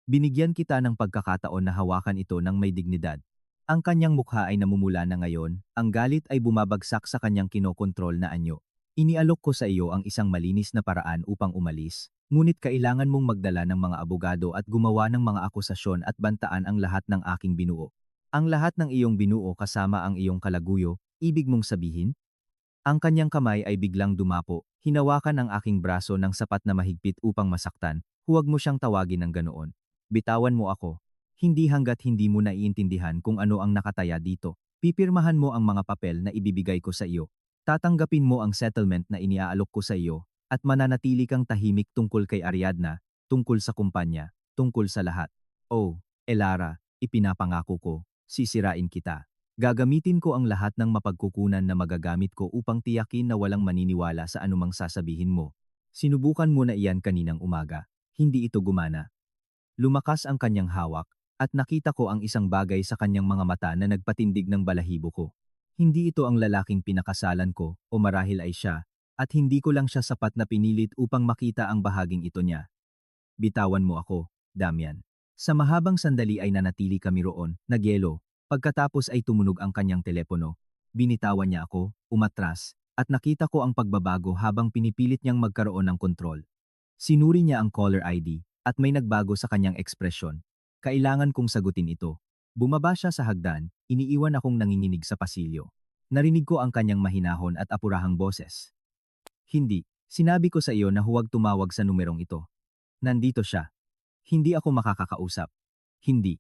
Binigyan kita ng pagkakataon na hawakan ito ng may dignidad. Ang kanyang mukha ay namumula na ngayon, ang galit ay bumabagsak sa kanyang kinokontrol na anyo. Inialok ko sa iyo ang isang malinis na paraan upang umalis, ngunit kailangan mong magdala ng mga abogado at gumawa ng mga akusasyon at bantaan ang lahat ng aking binuo. Ang lahat ng iyong binuo kasama ang iyong kalaguyo, ibig mong sabihin? Ang kanyang kamay ay biglang dumapo, hinawakan ang aking braso ng sapat na mahigpit upang masaktan. Huwag mo siyang tawagin ng ganoon. Bitawan mo ako. Hindi hanggat hindi mo naiintindihan kung ano ang nakataya dito. Pipirmahan mo ang mga papel na ibibigay ko sa iyo. Tatanggapin mo ang settlement na iniaalok ko sa iyo, at mananatili kang tahimik tungkol kay Ariadna, tungkol sa kumpanya, tungkol sa lahat. Oh, Elara, ipinapangako ko, sisirain kita. Gagamitin ko ang lahat ng mapagkukunan na magagamit ko upang tiyakin na walang maniniwala sa anumang sasabihin mo. Sinubukan mo na iyan kaninang umaga. Hindi ito gumana. Lumakas ang kanyang hawak, at nakita ko ang isang bagay sa kanyang mga mata na nagpatindig ng balahibo ko. Hindi ito ang lalaking pinakasalan ko, o marahil ay siya, at hindi ko lang siya sapat na pinilit upang makita ang bahaging ito niya. Bitawan mo ako, Damian. Sa mahabang sandali ay nanatili kami roon, nagyelo. Pagkatapos ay tumunog ang kanyang telepono. Binitawan niya ako, umatras, at nakita ko ang pagbabago habang pinipilit niyang magkaroon ng kontrol. Sinuri niya ang caller ID at may nagbago sa kanyang ekspresyon. Kailangan kong sagutin ito. Bumaba siya sa hagdan, iniiwan akong nanginginig sa pasilyo. Narinig ko ang kanyang mahinahon at apurahang boses. Hindi, sinabi ko sa iyo na huwag tumawag sa numerong ito. Nandito siya. Hindi ako makakakausap. Hindi.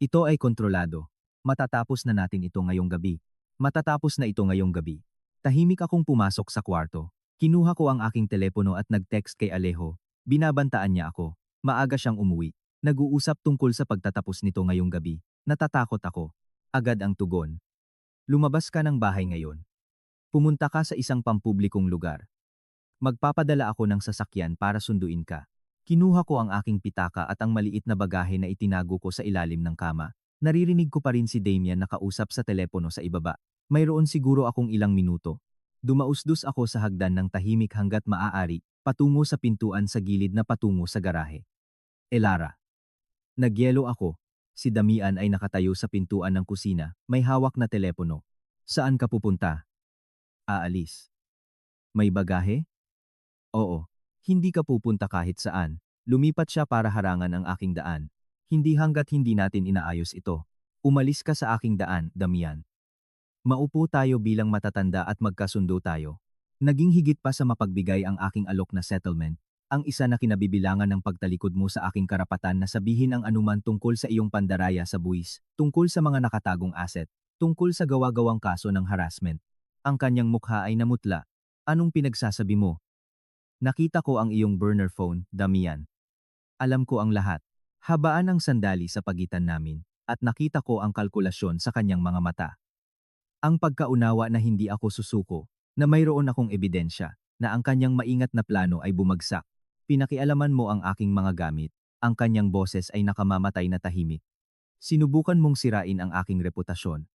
Ito ay kontrolado. Matatapos na natin ito ngayong gabi. Matatapos na ito ngayong gabi. Tahimik akong pumasok sa kwarto. Kinuha ko ang aking telepono at nag-text kay Alejo. Binabantaan niya ako. Maaga siyang umuwi. Nag-uusap tungkol sa pagtatapos nito ngayong gabi. Natatakot ako. Agad ang tugon. Lumabas ka ng bahay ngayon. Pumunta ka sa isang pampublikong lugar. Magpapadala ako ng sasakyan para sunduin ka. Kinuha ko ang aking pitaka at ang maliit na bagahe na itinago ko sa ilalim ng kama. Naririnig ko pa rin si Damian nakausap sa telepono sa ibaba. Mayroon siguro akong ilang minuto. Dumausdos ako sa hagdan ng tahimik hanggat maaari, patungo sa pintuan sa gilid na patungo sa garahe. Elara. Nagyelo ako. Si Damian ay nakatayo sa pintuan ng kusina, may hawak na telepono. Saan ka pupunta? Aalis. May bagahe? Oo. Hindi ka pupunta kahit saan. Lumipat siya para harangan ang aking daan. Hindi hanggat hindi natin inaayos ito. Umalis ka sa aking daan, Damian. Maupo tayo bilang matatanda at magkasundo tayo. Naging higit pa sa mapagbigay ang aking alok na settlement, ang isa na kinabibilangan ng pagtalikod mo sa aking karapatan na sabihin ang anuman tungkol sa iyong pandaraya sa buwis, tungkol sa mga nakatagong asset, tungkol sa gawa-gawang kaso ng harassment. Ang kanyang mukha ay namutla. Anong pinagsasabi mo? Nakita ko ang iyong burner phone, Damian. Alam ko ang lahat. Habaan ang sandali sa pagitan namin, at nakita ko ang kalkulasyon sa kanyang mga mata. Ang pagkaunawa na hindi ako susuko, na mayroon akong ebidensya, na ang kanyang maingat na plano ay bumagsak. Pinakialaman mo ang aking mga gamit, ang kanyang boses ay nakamamatay na tahimik. Sinubukan mong sirain ang aking reputasyon.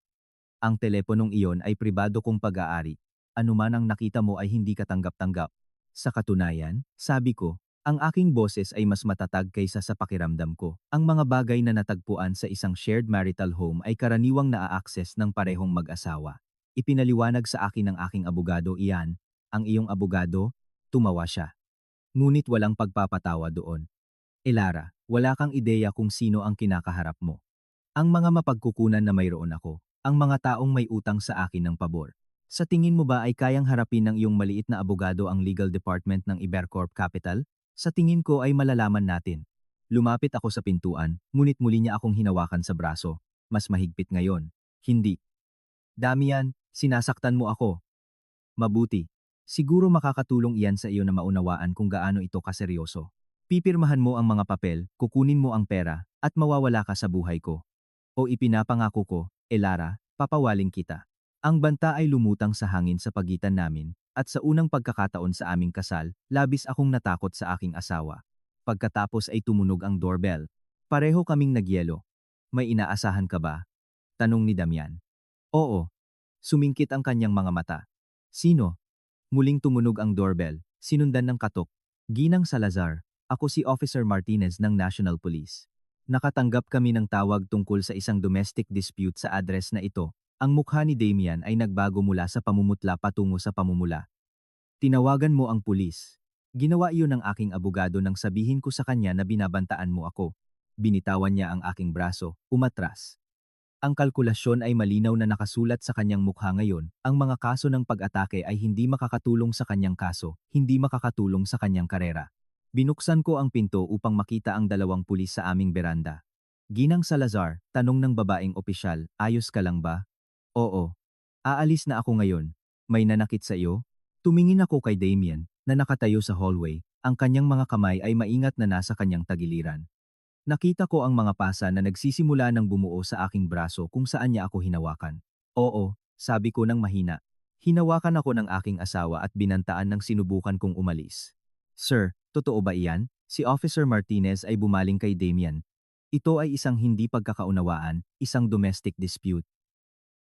Ang teleponong iyon ay pribado kong pag-aari. Anuman ang nakita mo ay hindi katanggap-tanggap. Sa katunayan, sabi ko, ang aking boses ay mas matatag kaysa sa pakiramdam ko. Ang mga bagay na natagpuan sa isang shared marital home ay karaniwang naa-access ng parehong mag-asawa. Ipinaliwanag sa akin ng aking abogado iyan, ang iyong abogado, tumawa siya. Ngunit walang pagpapatawa doon. Elara, wala kang ideya kung sino ang kinakaharap mo. Ang mga mapagkukunan na mayroon ako, ang mga taong may utang sa akin ng pabor. Sa tingin mo ba ay kayang harapin ng iyong maliit na abogado ang legal department ng Ibercorp Capital? Sa tingin ko ay malalaman natin. Lumapit ako sa pintuan, ngunit muli niya akong hinawakan sa braso. Mas mahigpit ngayon. Hindi. Damian, sinasaktan mo ako. Mabuti. Siguro makakatulong iyan sa iyo na maunawaan kung gaano ito kaseryoso. Pipirmahan mo ang mga papel, kukunin mo ang pera, at mawawala ka sa buhay ko. O ipinapangako ko, Elara, papawaling kita. Ang banta ay lumutang sa hangin sa pagitan namin, at sa unang pagkakataon sa aming kasal, labis akong natakot sa aking asawa. Pagkatapos ay tumunog ang doorbell. Pareho kaming nagyelo. May inaasahan ka ba? Tanong ni Damian. Oo. Sumingkit ang kanyang mga mata. Sino? Muling tumunog ang doorbell, sinundan ng katok. Ginang Salazar, ako si Officer Martinez ng National Police. Nakatanggap kami ng tawag tungkol sa isang domestic dispute sa address na ito. Ang mukha ni Damian ay nagbago mula sa pamumutla patungo sa pamumula. Tinawagan mo ang pulis. Ginawa iyon ng aking abogado nang sabihin ko sa kanya na binabantaan mo ako. Binitawan niya ang aking braso, umatras. Ang kalkulasyon ay malinaw na nakasulat sa kanyang mukha ngayon. Ang mga kaso ng pag-atake ay hindi makakatulong sa kanyang kaso, hindi makakatulong sa kanyang karera. Binuksan ko ang pinto upang makita ang dalawang pulis sa aming beranda. Ginang Salazar, tanong ng babaeng opisyal, ayos ka lang ba? Oo. Aalis na ako ngayon. May nanakit sa iyo? Tumingin ako kay Damian, na nakatayo sa hallway, ang kanyang mga kamay ay maingat na nasa kanyang tagiliran. Nakita ko ang mga pasa na nagsisimula ng bumuo sa aking braso kung saan niya ako hinawakan. Oo, sabi ko ng mahina. Hinawakan ako ng aking asawa at binantaan ng sinubukan kong umalis. Sir, totoo ba iyan? Si Officer Martinez ay bumaling kay Damian. Ito ay isang hindi pagkakaunawaan, isang domestic dispute.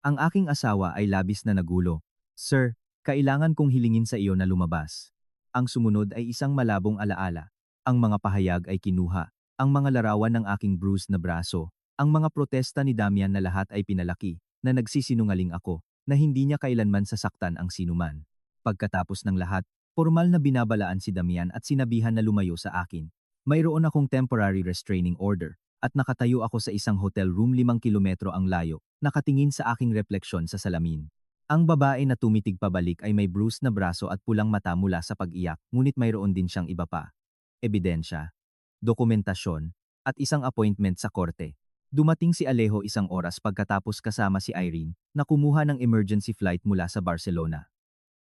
Ang aking asawa ay labis na nagulo. Sir, kailangan kong hilingin sa iyo na lumabas. Ang sumunod ay isang malabong alaala. Ang mga pahayag ay kinuha. Ang mga larawan ng aking bruised na braso. Ang mga protesta ni Damian na lahat ay pinalaki, na nagsisinungaling ako, na hindi niya kailanman sasaktan ang sinuman. Pagkatapos ng lahat, Formal na binabalaan si Damian at sinabihan na lumayo sa akin. Mayroon akong temporary restraining order at nakatayo ako sa isang hotel room 5 kilometro ang layo, nakatingin sa aking refleksyon sa salamin. Ang babae na tumitig pabalik ay may bruise na braso at pulang mata mula sa pag-iyak, ngunit mayroon din siyang iba pa. Ebidensya, dokumentasyon, at isang appointment sa korte. Dumating si Alejo isang oras pagkatapos kasama si Irene na kumuha ng emergency flight mula sa Barcelona.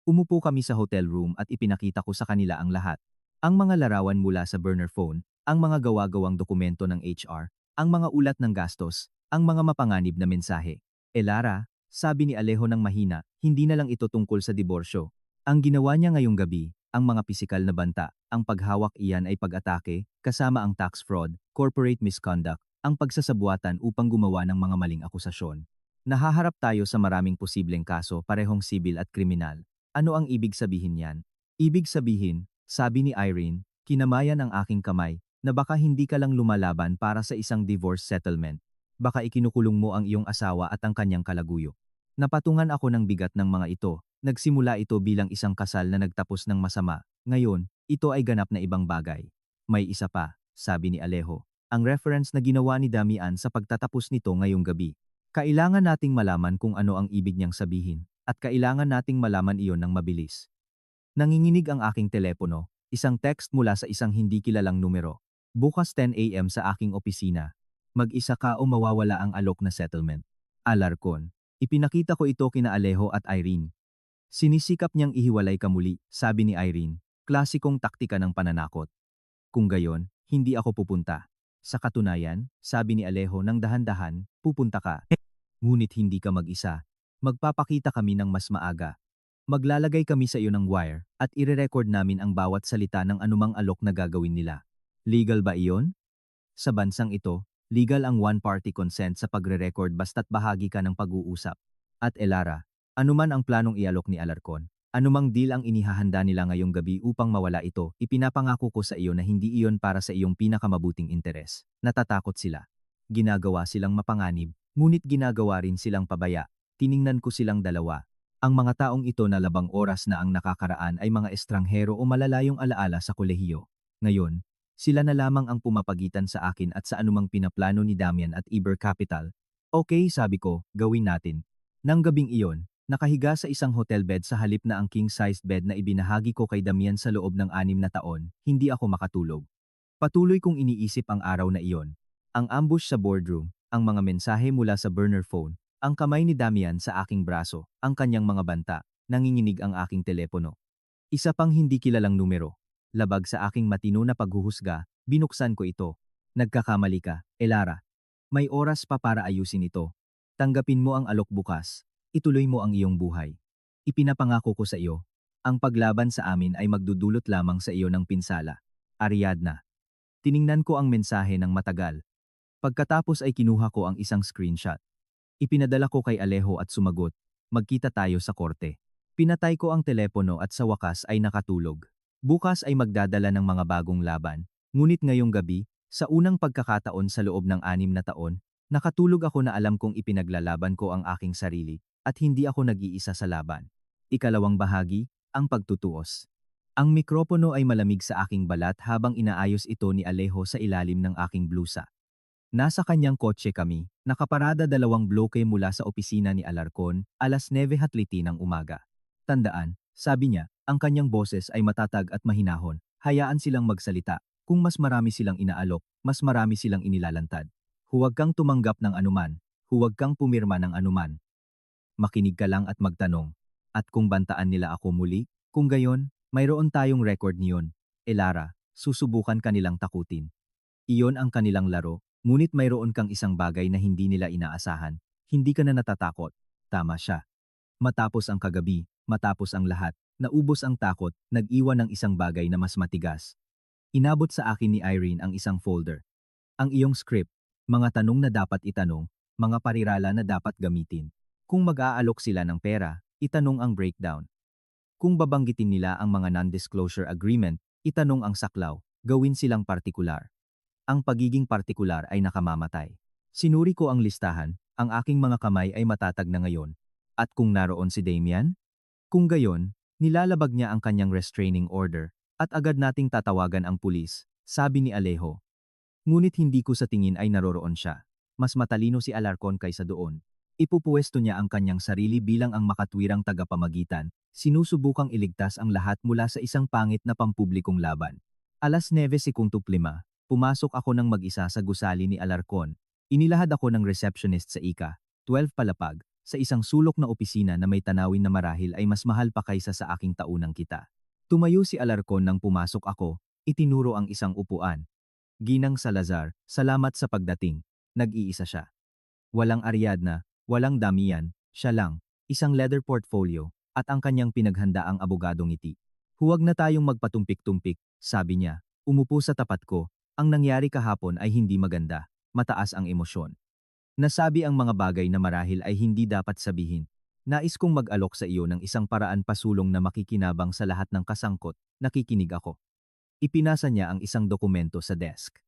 Umupo kami sa hotel room at ipinakita ko sa kanila ang lahat. Ang mga larawan mula sa burner phone, ang mga gawa-gawang dokumento ng HR, ang mga ulat ng gastos, ang mga mapanganib na mensahe. Lara, sabi ni Alejo ng mahina, hindi na lang ito tungkol sa diborsyo. Ang ginawa niya ngayong gabi, ang mga pisikal na banta, ang paghawak iyan ay pag-atake, kasama ang tax fraud, corporate misconduct, ang pagsasabuatan upang gumawa ng mga maling akusasyon. Nahaharap tayo sa maraming posibleng kaso parehong sibil at kriminal. Ano ang ibig sabihin niyan? Ibig sabihin, sabi ni Irene, kinamayan ang aking kamay, na baka hindi ka lang lumalaban para sa isang divorce settlement. Baka ikinukulong mo ang iyong asawa at ang kanyang kalaguyo. Napatungan ako ng bigat ng mga ito. Nagsimula ito bilang isang kasal na nagtapos ng masama. Ngayon, ito ay ganap na ibang bagay. May isa pa, sabi ni Alejo. Ang reference na ginawa ni Damian sa pagtatapos nito ngayong gabi. Kailangan nating malaman kung ano ang ibig niyang sabihin. At kailangan nating malaman iyon ng mabilis. Nanginginig ang aking telepono, isang text mula sa isang hindi kilalang numero. Bukas 10 AM sa aking opisina. Mag-isa ka o mawawala ang alok na settlement. Alarcon. Ipinakita ko ito kina Alejo at Irene. Sinisikap niyang ihiwalay ka muli, sabi ni Irene. Klasikong taktika ng pananakot. Kung gayon, hindi ako pupunta. Sa katunayan, sabi ni Alejo ng dahan-dahan, pupunta ka. Ngunit hindi ka mag-isa. Magpapakita kami ng mas maaga. Maglalagay kami sa iyo ng wire at ire-record namin ang bawat salita ng anumang alok na gagawin nila. Legal ba iyon? Sa bansang ito, legal ang one-party consent sa pagre-record basta't bahagi ka ng pag-uusap. At Lara, anuman ang planong ialok ni Alarcon, anumang deal ang inihahanda nila ngayong gabi upang mawala ito, ipinapangako ko sa iyo na hindi iyon para sa iyong pinakamabuting interes. Natatakot sila. Ginagawa silang mapanganib, ngunit ginagawa rin silang pabaya. Tiningnan ko silang dalawa. Ang mga taong ito na labang oras na ang nakakaraan ay mga estranghero o malalayong alaala sa kolehiyo. Ngayon, sila na lamang ang pumapagitan sa akin at sa anumang pinaplano ni Damian at Iber Capital. Okay, sabi ko, gawin natin. Nang gabing iyon, nakahiga sa isang hotel bed sa halip na ang king-sized bed na ibinahagi ko kay Damian sa loob ng 6 na taon, hindi ako makatulog. Patuloy kong iniisip ang araw na iyon. Ang ambush sa boardroom, ang mga mensahe mula sa burner phone, ang kamay ni Damian sa aking braso, ang kanyang mga banta, nanginginig ang aking telepono. Isa pang hindi kilalang numero. Labag sa aking matino na paghuhusga, binuksan ko ito. Nagkakamali ka, Lara. May oras pa para ayusin ito. Tanggapin mo ang alok bukas. Ituloy mo ang iyong buhay. Ipinapangako ko sa iyo. Ang paglaban sa amin ay magdudulot lamang sa iyo ng pinsala. Ariadna. Tiningnan ko ang mensahe ng matagal. Pagkatapos ay kinuha ko ang isang screenshot. Ipinadala ko kay Alejo at sumagot, magkita tayo sa korte. Pinatay ko ang telepono at sa wakas ay nakatulog. Bukas ay magdadala ng mga bagong laban, ngunit ngayong gabi, sa unang pagkakataon sa loob ng 6 na taon, nakatulog ako na alam kong ipinaglalaban ko ang aking sarili, at hindi ako nag-iisa sa laban. Ikalawang bahagi, ang pagtutuos. Ang mikropono ay malamig sa aking balat habang inaayos ito ni Alejo sa ilalim ng aking blusa. Nasa kanyang kotse kami, nakaparada 2 bloke mula sa opisina ni Alarcon, alas 9:30 ng umaga. Tandaan, sabi niya, ang kanyang boses ay matatag at mahinahon, hayaan silang magsalita, kung mas marami silang inaalok, mas marami silang inilalantad. Huwag kang tumanggap ng anuman, huwag kang pumirma ng anuman. Makinig ka lang at magtanong. At kung bantaan nila ako muli, kung gayon, mayroon tayong record niyon. Lara, susubukan kanilang takutin. Iyon ang kanilang laro. Ngunit mayroon kang isang bagay na hindi nila inaasahan, hindi ka na natatakot. Tama siya. Matapos ang kagabi, matapos ang lahat, naubos ang takot, nag-iwan ng isang bagay na mas matigas. Inabot sa akin ni Irene ang isang folder. Ang iyong script, mga tanong na dapat itanong, mga parirala na dapat gamitin. Kung mag-aalok sila ng pera, itanong ang breakdown. Kung babanggitin nila ang mga non-disclosure agreement, itanong ang saklaw, gawin silang partikular. Ang pagiging partikular ay nakamamatay. Sinuri ko ang listahan, ang aking mga kamay ay matatag na ngayon. At kung naroon si Damian? Kung gayon, Nilalabag niya ang kanyang restraining order, at agad nating tatawagan ang pulis, sabi ni Alejo. Ngunit hindi ko sa tingin ay naroroon siya. Mas matalino si Alarcon kaysa doon. Ipupuwesto niya ang kanyang sarili bilang ang makatwirang tagapamagitan, sinusubukang iligtas ang lahat mula sa isang pangit na pampublikong laban. Alas 9:05, pumasok ako ng mag-isa sa gusali ni Alarcon. Inilahad ako ng receptionist sa ICA, 12 palapag, sa isang sulok na opisina na may tanawin na marahil ay mas mahal pa kaysa sa aking taunang kita. Tumayo si Alarcon nang pumasok ako, itinuro ang isang upuan. Ginang Salazar, salamat sa pagdating. Nag-iisa siya. Walang Ariadna, walang Damian, siya lang, isang leather portfolio, at ang kanyang pinaghandaang abogadong ngiti. Huwag na tayong magpatumpik-tumpik, sabi niya. Umupo sa tapat ko, ang nangyari kahapon ay hindi maganda, mataas ang emosyon. Nasabi ang mga bagay na marahil ay hindi dapat sabihin. Nais kong mag-alok sa iyo ng isang paraan pasulong na makikinabang sa lahat ng kasangkot, nakikinig ako. Ipinasa niya ang isang dokumento sa desk.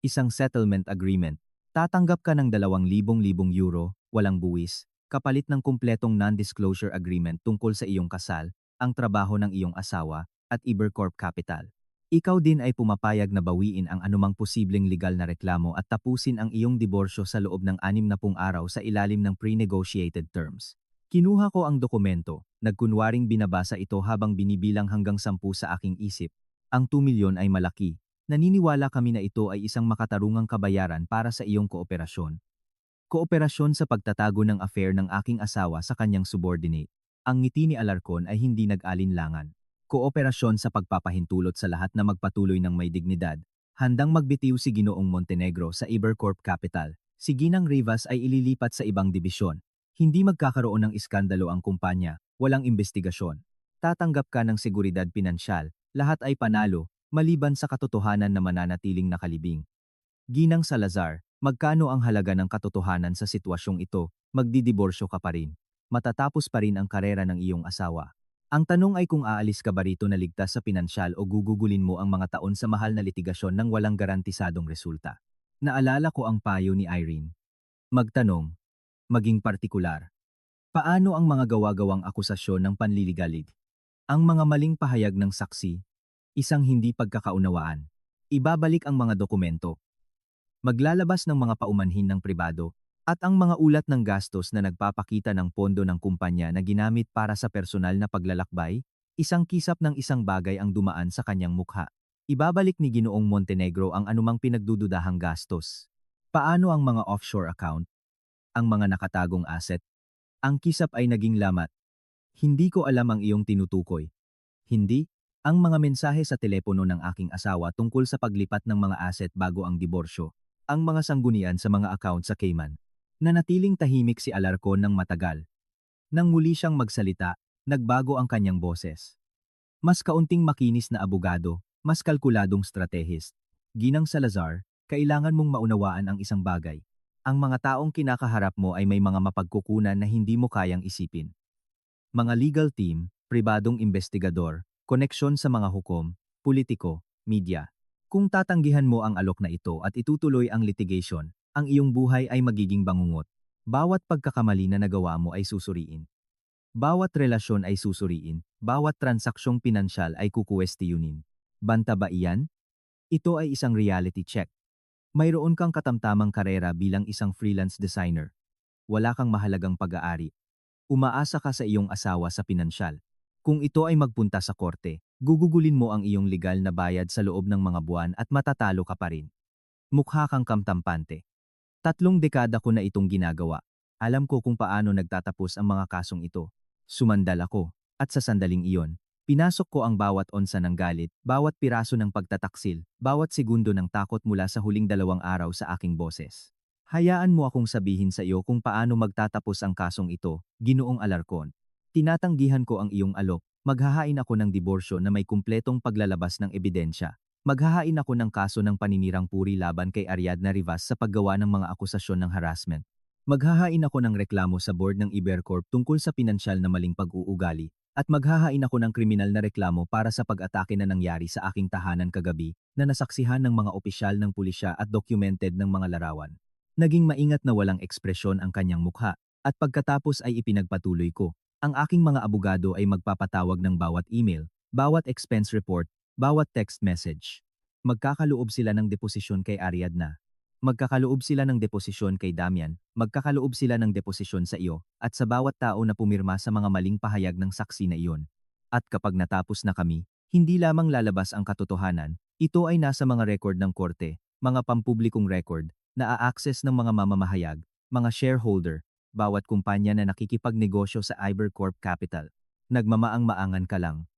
Isang settlement agreement. Tatanggap ka ng 2,000 euro, walang buwis, kapalit ng kumpletong non-disclosure agreement tungkol sa iyong kasal, ang trabaho ng iyong asawa, at Ibercorp Capital. Ikaw din ay pumapayag na bawiin ang anumang posibleng legal na reklamo at tapusin ang iyong diborsyo sa loob ng 60 araw sa ilalim ng pre-negotiated terms. Kinuha ko ang dokumento, nagkunwaring binabasa ito habang binibilang hanggang 10 sa aking isip. Ang 2 milyon ay malaki. Naniniwala kami na ito ay isang makatarungang kabayaran para sa iyong kooperasyon. Kooperasyon sa pagtatago ng affair ng aking asawa sa kanyang subordinate. Ang ngiti ni Alarcon ay hindi nag-alinlangan. Kooperasyon sa pagpapahintulot sa lahat na magpatuloy ng may dignidad. Handang magbitiw si Ginoong Montenegro sa Ibercorp Capital. Si Ginang Rivas ay ililipat sa ibang dibisyon. Hindi magkakaroon ng iskandalo ang kumpanya, walang investigasyon. Tatanggap ka ng seguridad pinansyal, lahat ay panalo, maliban sa katotohanan na mananatiling nakalibing. Ginang Salazar, magkano ang halaga ng katotohanan sa sitwasyong ito, magdidiborsyo ka pa rin. Matatapos pa rin ang karera ng iyong asawa. Ang tanong ay kung aalis ka ba rito na ligtas sa pinansyal o gugugulin mo ang mga taon sa mahal na litigasyon ng walang garantisadong resulta. Naalala ko ang payo ni Irene. Magtanong. Maging partikular. Paano ang mga gawa-gawang akusasyon ng panliligalig? Ang mga maling pahayag ng saksi, isang hindi pagkakaunawaan. Ibabalik ang mga dokumento. Maglalabas ng mga paumanhin ng pribado, at ang mga ulat ng gastos na nagpapakita ng pondo ng kumpanya na ginamit para sa personal na paglalakbay, isang kisap ng isang bagay ang dumaan sa kanyang mukha. Ibabalik ni Ginoong Montenegro ang anumang pinagdududahang gastos. Paano ang mga offshore account? Ang mga nakatagong asset? Ang kisap ay naging lamat. Hindi ko alam ang iyong tinutukoy. Hindi? Ang mga mensahe sa telepono ng aking asawa tungkol sa paglipat ng mga asset bago ang diborsyo. Ang mga sanggunian sa mga account sa Cayman. Nanatiling tahimik si Alarcon ng matagal. Nang muli siyang magsalita, nagbago ang kanyang boses. Mas kaunting makinis na abogado, mas kalkuladong strategist. Ginang Salazar, kailangan mong maunawaan ang isang bagay. Ang mga taong kinakaharap mo ay may mga mapagkukunan na hindi mo kayang isipin. Mga legal team, pribadong investigador, koneksyon sa mga hukom, politiko, media. Kung tatanggihan mo ang alok na ito at itutuloy ang litigation, ang iyong buhay ay magiging bangungot. Bawat pagkakamali na nagawa mo ay susuriin. Bawat relasyon ay susuriin, bawat transaksyong pinansyal ay kukuwestiyunin. Banta ba iyan? Ito ay isang reality check. Mayroon kang katamtamang karera bilang isang freelance designer. Wala kang mahalagang pag-aari. Umaasa ka sa iyong asawa sa pinansyal. Kung ito ay magpunta sa korte, gugugulin mo ang iyong legal na bayad sa loob ng mga buwan at matatalo ka pa rin. Mukha kang kamtampante. 3 dekada ko na itong ginagawa. Alam ko kung paano nagtatapos ang mga kasong ito. Sumandal ako, at sa sandaling iyon, pinasok ko ang bawat onsa ng galit, bawat piraso ng pagtataksil, bawat segundo ng takot mula sa huling 2 araw sa aking boses. Hayaan mo akong sabihin sa iyo kung paano magtatapos ang kasong ito, Ginoong Alarcon. Tinatanggihan ko ang iyong alok, maghahain ako ng diborsyo na may kumpletong paglalabas ng ebidensya. Maghahain ako ng kaso ng paninirang puri laban kay Ariadna Rivas sa paggawa ng mga akusasyon ng harassment. Maghahain ako ng reklamo sa board ng Ibercorp tungkol sa pinansyal na maling pag-uugali, at maghahain ako ng kriminal na reklamo para sa pag-atake na nangyari sa aking tahanan kagabi na nasaksihan ng mga opisyal ng pulisya at documented ng mga larawan. Naging maingat na walang ekspresyon ang kanyang mukha, at pagkatapos ay ipinagpatuloy ko. Ang aking mga abogado ay magpapatawag ng bawat email, bawat expense report, bawat text message. Magkakaloob sila ng deposisyon kay Ariadna. Magkakaloob sila ng deposisyon kay Damian, magkakaloob sila ng deposisyon sa iyo, at sa bawat tao na pumirma sa mga maling pahayag ng saksi na iyon. At kapag natapos na kami, hindi lamang lalabas ang katotohanan, ito ay nasa mga record ng korte, mga pampublikong record, na a-access ng mga mamamahayag, mga shareholder, bawat kumpanya na nakikipagnegosyo sa Ibercorp Capital. Nagmamaang-maangan ka lang.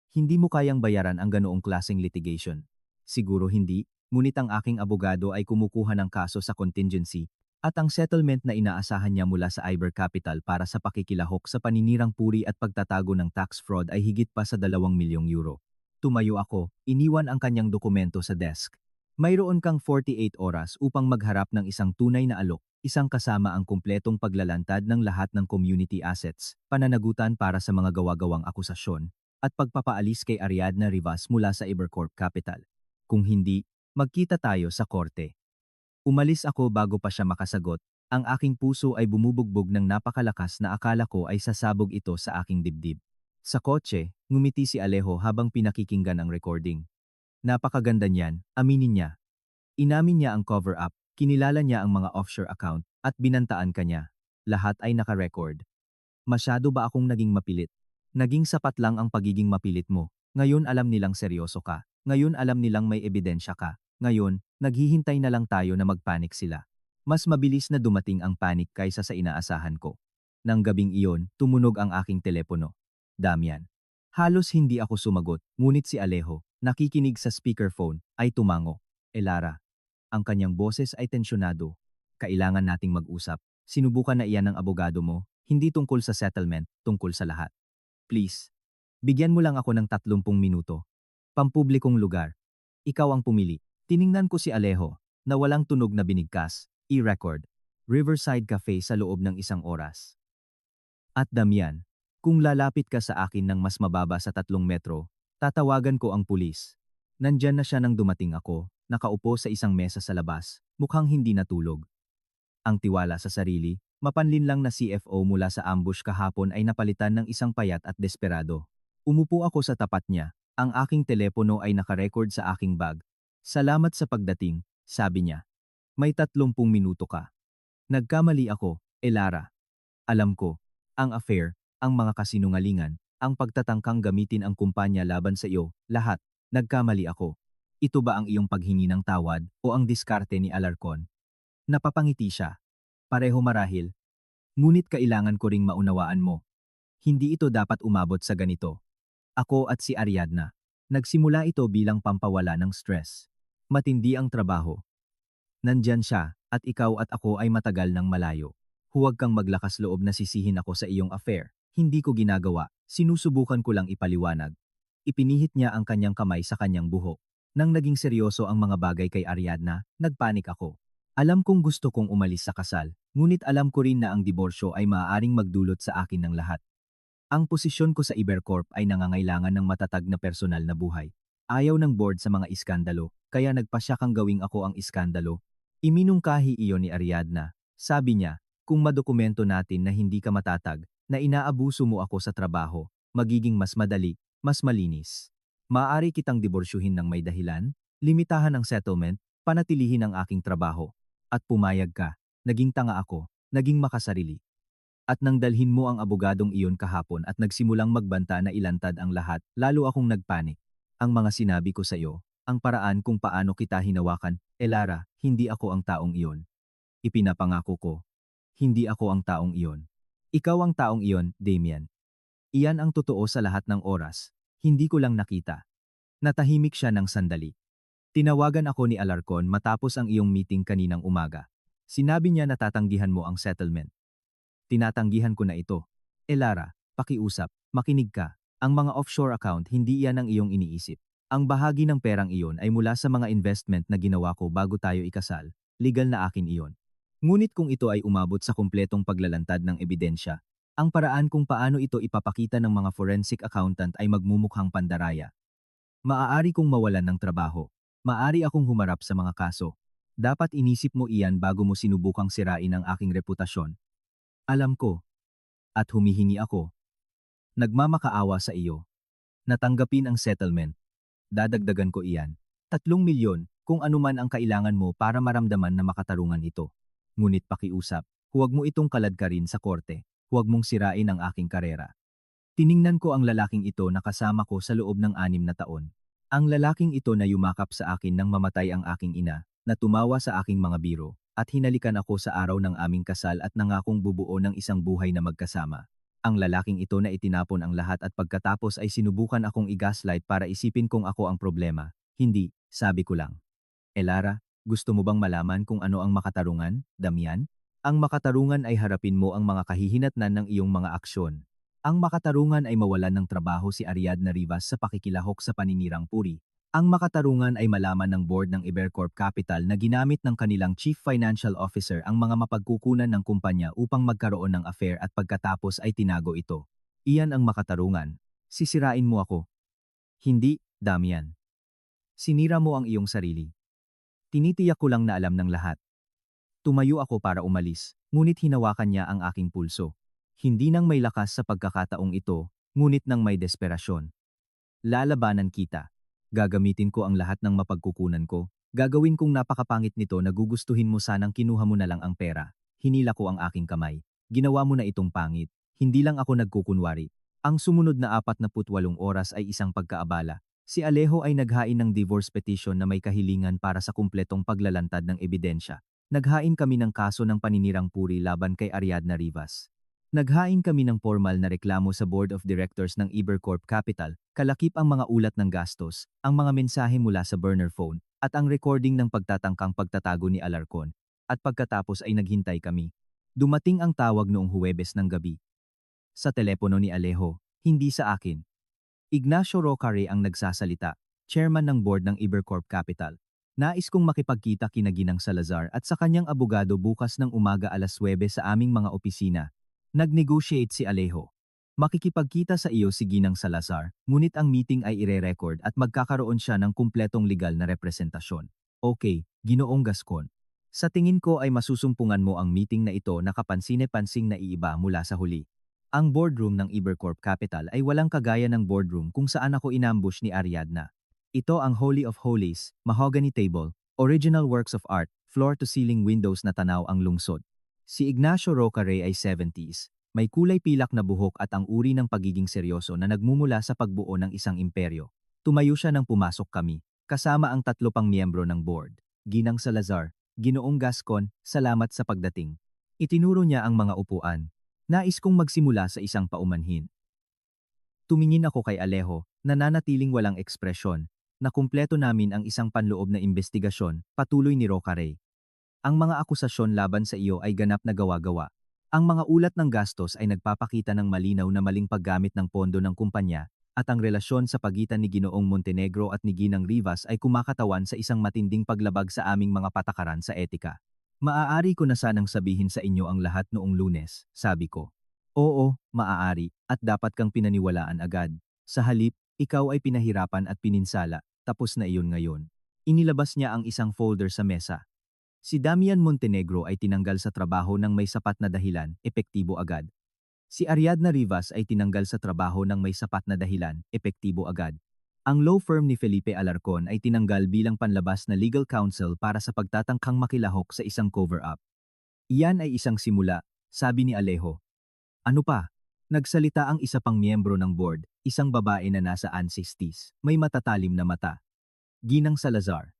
Hindi mo kayang bayaran ang ganoong klaseng litigation. Siguro hindi, ngunit ang aking abogado ay kumukuha ng kaso sa contingency, at ang settlement na inaasahan niya mula sa Iber Capital para sa pakikilahok sa paninirang puri at pagtatago ng tax fraud ay higit pa sa 2 milyong euro. Tumayo ako, iniwan ang kanyang dokumento sa desk. Mayroon kang 48 oras upang magharap ng isang tunay na alok, isang kasama ang kumpletong paglalantad ng lahat ng community assets, pananagutan para sa mga gawa-gawang akusasyon, at pagpapaalis kay Ariadna Rivas mula sa Ibercorp Capital. Kung hindi, magkita tayo sa korte. Umalis ako bago pa siya makasagot, ang aking puso ay bumubugbog ng napakalakas na akala ko ay sasabog ito sa aking dibdib. Sa kotse, ngumiti si Alejo habang pinakikinggan ang recording. Napakaganda niyan, aminin niya. Inamin niya ang cover-up, kinilala niya ang mga offshore account, at binantaan ka niya. Lahat ay naka-record. Masyado ba akong naging mapilit? Naging sapat lang ang pagiging mapilit mo. Ngayon alam nilang seryoso ka. Ngayon alam nilang may ebidensya ka. Ngayon, naghihintay na lang tayo na magpanik sila. Mas mabilis na dumating ang panik kaysa sa inaasahan ko. Nang gabing iyon, tumunog ang aking telepono. Damian. Halos hindi ako sumagot, ngunit si Alejo, nakikinig sa speakerphone, ay tumango. Elara. Ang kanyang boses ay tensyonado. Kailangan nating mag-usap. Sinubukan na iyan ng abogado mo, hindi tungkol sa settlement, tungkol sa lahat. Please. Bigyan mo lang ako ng 30 minuto. Pampublikong lugar. Ikaw ang pumili. Tiningnan ko si Alejo, na walang tunog na binigkas, i-record. Riverside Cafe sa loob ng 1 oras. At Damian, kung lalapit ka sa akin ng mas mababa sa 3 metro, tatawagan ko ang pulis. Nandyan na siya nang dumating ako, nakaupo sa isang mesa sa labas, mukhang hindi natulog. Ang tiwala sa sarili, mapanlinlang na CFO mula sa ambush kahapon ay napalitan ng isang payat at desperado. Umupo ako sa tapat niya, ang aking telepono ay nakarecord sa aking bag. Salamat sa pagdating, sabi niya. May 30 minuto ka. Nagkamali ako, Elara. Alam ko, ang affair, ang mga kasinungalingan, ang pagtatangkang gamitin ang kumpanya laban sa iyo, lahat, nagkamali ako. Ito ba ang iyong paghingi ng tawad o ang diskarte ni Alarcon? Napapangiti siya. Pareho marahil. Ngunit kailangan ko ring maunawaan mo. Hindi ito dapat umabot sa ganito. Ako at si Ariadna. Nagsimula ito bilang pampawala ng stress. Matindi ang trabaho. Nandyan siya, at ikaw at ako ay matagal ng malayo. Huwag kang maglakas loob na sisihin ako sa iyong affair. Hindi ko ginagawa, sinusubukan ko lang ipaliwanag. Ipinihit niya ang kanyang kamay sa kanyang buhok. Nang naging seryoso ang mga bagay kay Ariadna, nagpanik ako. Alam kong gusto kong umalis sa kasal, ngunit alam ko rin na ang diborsyo ay maaaring magdulot sa akin ng lahat. Ang posisyon ko sa Ibercorp ay nangangailangan ng matatag na personal na buhay. Ayaw ng board sa mga iskandalo, kaya nagpasya kang gawing ako ang iskandalo. Iminungkahi iyon ni Ariadna. Sabi niya, kung madokumento natin na hindi ka matatag, na inaabuso mo ako sa trabaho, magiging mas madali, mas malinis. Maaari kitang diborsyuhin ng may dahilan, limitahan ang settlement, panatilihin ang aking trabaho. At pumayag ka, naging tanga ako, naging makasarili. At nang dalhin mo ang abogadong iyon kahapon at nagsimulang magbanta na ilantad ang lahat, lalo akong nagpanik. Ang mga sinabi ko sa iyo, ang paraan kung paano kita hinawakan, Elara, hindi ako ang taong iyon. Ipinapangako ko, hindi ako ang taong iyon. Ikaw ang taong iyon, Damian. Iyan ang totoo sa lahat ng oras, hindi ko lang nakita. Natahimik siya ng sandali. Tinawagan ako ni Alarcon matapos ang iyong meeting kaninang umaga. Sinabi niya na tatanggihan mo ang settlement. Tinatanggihan ko na ito. Elara, pakiusap, makinig ka. Ang mga offshore account hindi iyan ang iyong iniisip. Ang bahagi ng perang iyon ay mula sa mga investment na ginawa ko bago tayo ikasal. Legal na akin iyon. Ngunit kung ito ay umabot sa kumpletong paglalantad ng ebidensya, ang paraan kung paano ito ipapakita ng mga forensic accountant ay magmumukhang pandaraya. Maaari kong mawalan ng trabaho. Maaari akong humarap sa mga kaso. Dapat inisip mo iyan bago mo sinubukang sirain ang aking reputasyon. Alam ko. At humihingi ako, Nagmamakaawa sa iyo. Natanggapin ang settlement. Dadagdagan ko iyan. 3 milyon, kung anuman ang kailangan mo para maramdaman na makatarungan ito. Ngunit pakiusap, huwag mo itong kaladkarin sa korte. Huwag mong sirain ang aking karera. Tiningnan ko ang lalaking ito na kasama ko sa loob ng 6 na taon. Ang lalaking ito na yumakap sa akin nang mamatay ang aking ina, na tumawa sa aking mga biro, at hinalikan ako sa araw ng aming kasal at nangakong bubuo ng isang buhay na magkasama. Ang lalaking ito na itinapon ang lahat at pagkatapos ay sinubukan akong i-gaslight para isipin kong ako ang problema. Hindi, sabi ko lang. Elara, gusto mo bang malaman kung ano ang makatarungan, Damian? Ang makatarungan ay harapin mo ang mga kahihinatnan ng iyong mga aksyon. Ang makatarungan ay mawalan ng trabaho si Ariadna Rivas sa pakikilahok sa paninirang puri. Ang makatarungan ay malaman ng board ng Ibercorp Capital na ginamit ng kanilang Chief Financial Officer ang mga mapagkukunan ng kumpanya upang magkaroon ng affair at pagkatapos ay tinago ito. Iyan ang makatarungan. Sisirain mo ako. Hindi, Damian. Sinira mo ang iyong sarili. Tinitiyak ko lang na alam ng lahat. Tumayo ako para umalis, ngunit hinawakan niya ang aking pulso. Hindi nang may lakas sa pagkakataong ito, ngunit nang may desperasyon. Lalabanan kita. Gagamitin ko ang lahat ng mapagkukunan ko. Gagawin kong napakapangit nito na gugustuhin mo sanang kinuha mo na lang ang pera. Hinila ko ang aking kamay. Ginawa mo na itong pangit. Hindi lang ako nagkukunwari. Ang sumunod na 48 oras ay isang pagkaabala. Si Alejo ay naghain ng divorce petition na may kahilingan para sa kumpletong paglalantad ng ebidensya. Naghain kami ng kaso ng paninirang puri laban kay Ariadna Rivas. Naghain kami ng formal na reklamo sa Board of Directors ng Ibercorp Capital, kalakip ang mga ulat ng gastos, ang mga mensahe mula sa burner phone, at ang recording ng pagtatangkang pagtatago ni Alarcon. At pagkatapos ay naghintay kami. Dumating ang tawag noong Huwebes ng gabi. Sa telepono ni Alejo, hindi sa akin. Ignacio Rocare ang nagsasalita, chairman ng board ng Ibercorp Capital. Nais kong makipagkita kina Ginang Salazar at sa kanyang abogado bukas ng umaga alas 9 sa aming mga opisina. Nag-negotiate si Alejo. Makikipagkita sa iyo si Ginang Salazar, ngunit ang meeting ay ire-record at magkakaroon siya ng kumpletong legal na representasyon. Okay, Ginoong Gascon. Sa tingin ko ay masusumpungan mo ang meeting na ito na kapansine-pansing na iiba mula sa huli. Ang boardroom ng Ibercorp Capital ay walang kagaya ng boardroom kung saan ako inambush ni Ariadna. Ito ang Holy of Holies, mahogany table, original works of art, floor-to-ceiling windows na tanaw ang lungsod. Si Ignacio Rocare ay 70s, may kulay pilak na buhok at ang uri ng pagiging seryoso na nagmumula sa pagbuo ng isang imperyo. Tumayo siya nang pumasok kami, kasama ang 3 pang miyembro ng board. Ginang Salazar, Ginoong Gascon, salamat sa pagdating. Itinuro niya ang mga upuan. Nais kong magsimula sa isang paumanhin. Tumingin ako kay Alejo, nananatiling walang ekspresyon, na kumpleto namin ang isang panloob na investigasyon, patuloy ni Rocare. Ang mga akusasyon laban sa iyo ay ganap na gawa-gawa. Ang mga ulat ng gastos ay nagpapakita ng malinaw na maling paggamit ng pondo ng kumpanya, at ang relasyon sa pagitan ni Ginoong Montenegro at ni Ginang Rivas ay kumakatawan sa isang matinding paglabag sa aming mga patakaran sa etika. Maaari ko na sanang sabihin sa inyo ang lahat noong Lunes, sabi ko. Oo, maaari, at dapat kang pinaniwalaan agad. Sa halip, ikaw ay pinahirapan at pininsala, tapos na iyon ngayon. Inilabas niya ang isang folder sa mesa. Si Damian Montenegro ay tinanggal sa trabaho ng may sapat na dahilan, epektibo agad. Si Ariadna Rivas ay tinanggal sa trabaho ng may sapat na dahilan, epektibo agad. Ang law firm ni Felipe Alarcon ay tinanggal bilang panlabas na legal counsel para sa pagtatangkang makilahok sa isang cover-up. Iyan ay isang simula, sabi ni Alejo. Ano pa? Nagsalita ang isa pang miyembro ng board, isang babae na nasa 60s, may matatalim na mata. Ginang Salazar.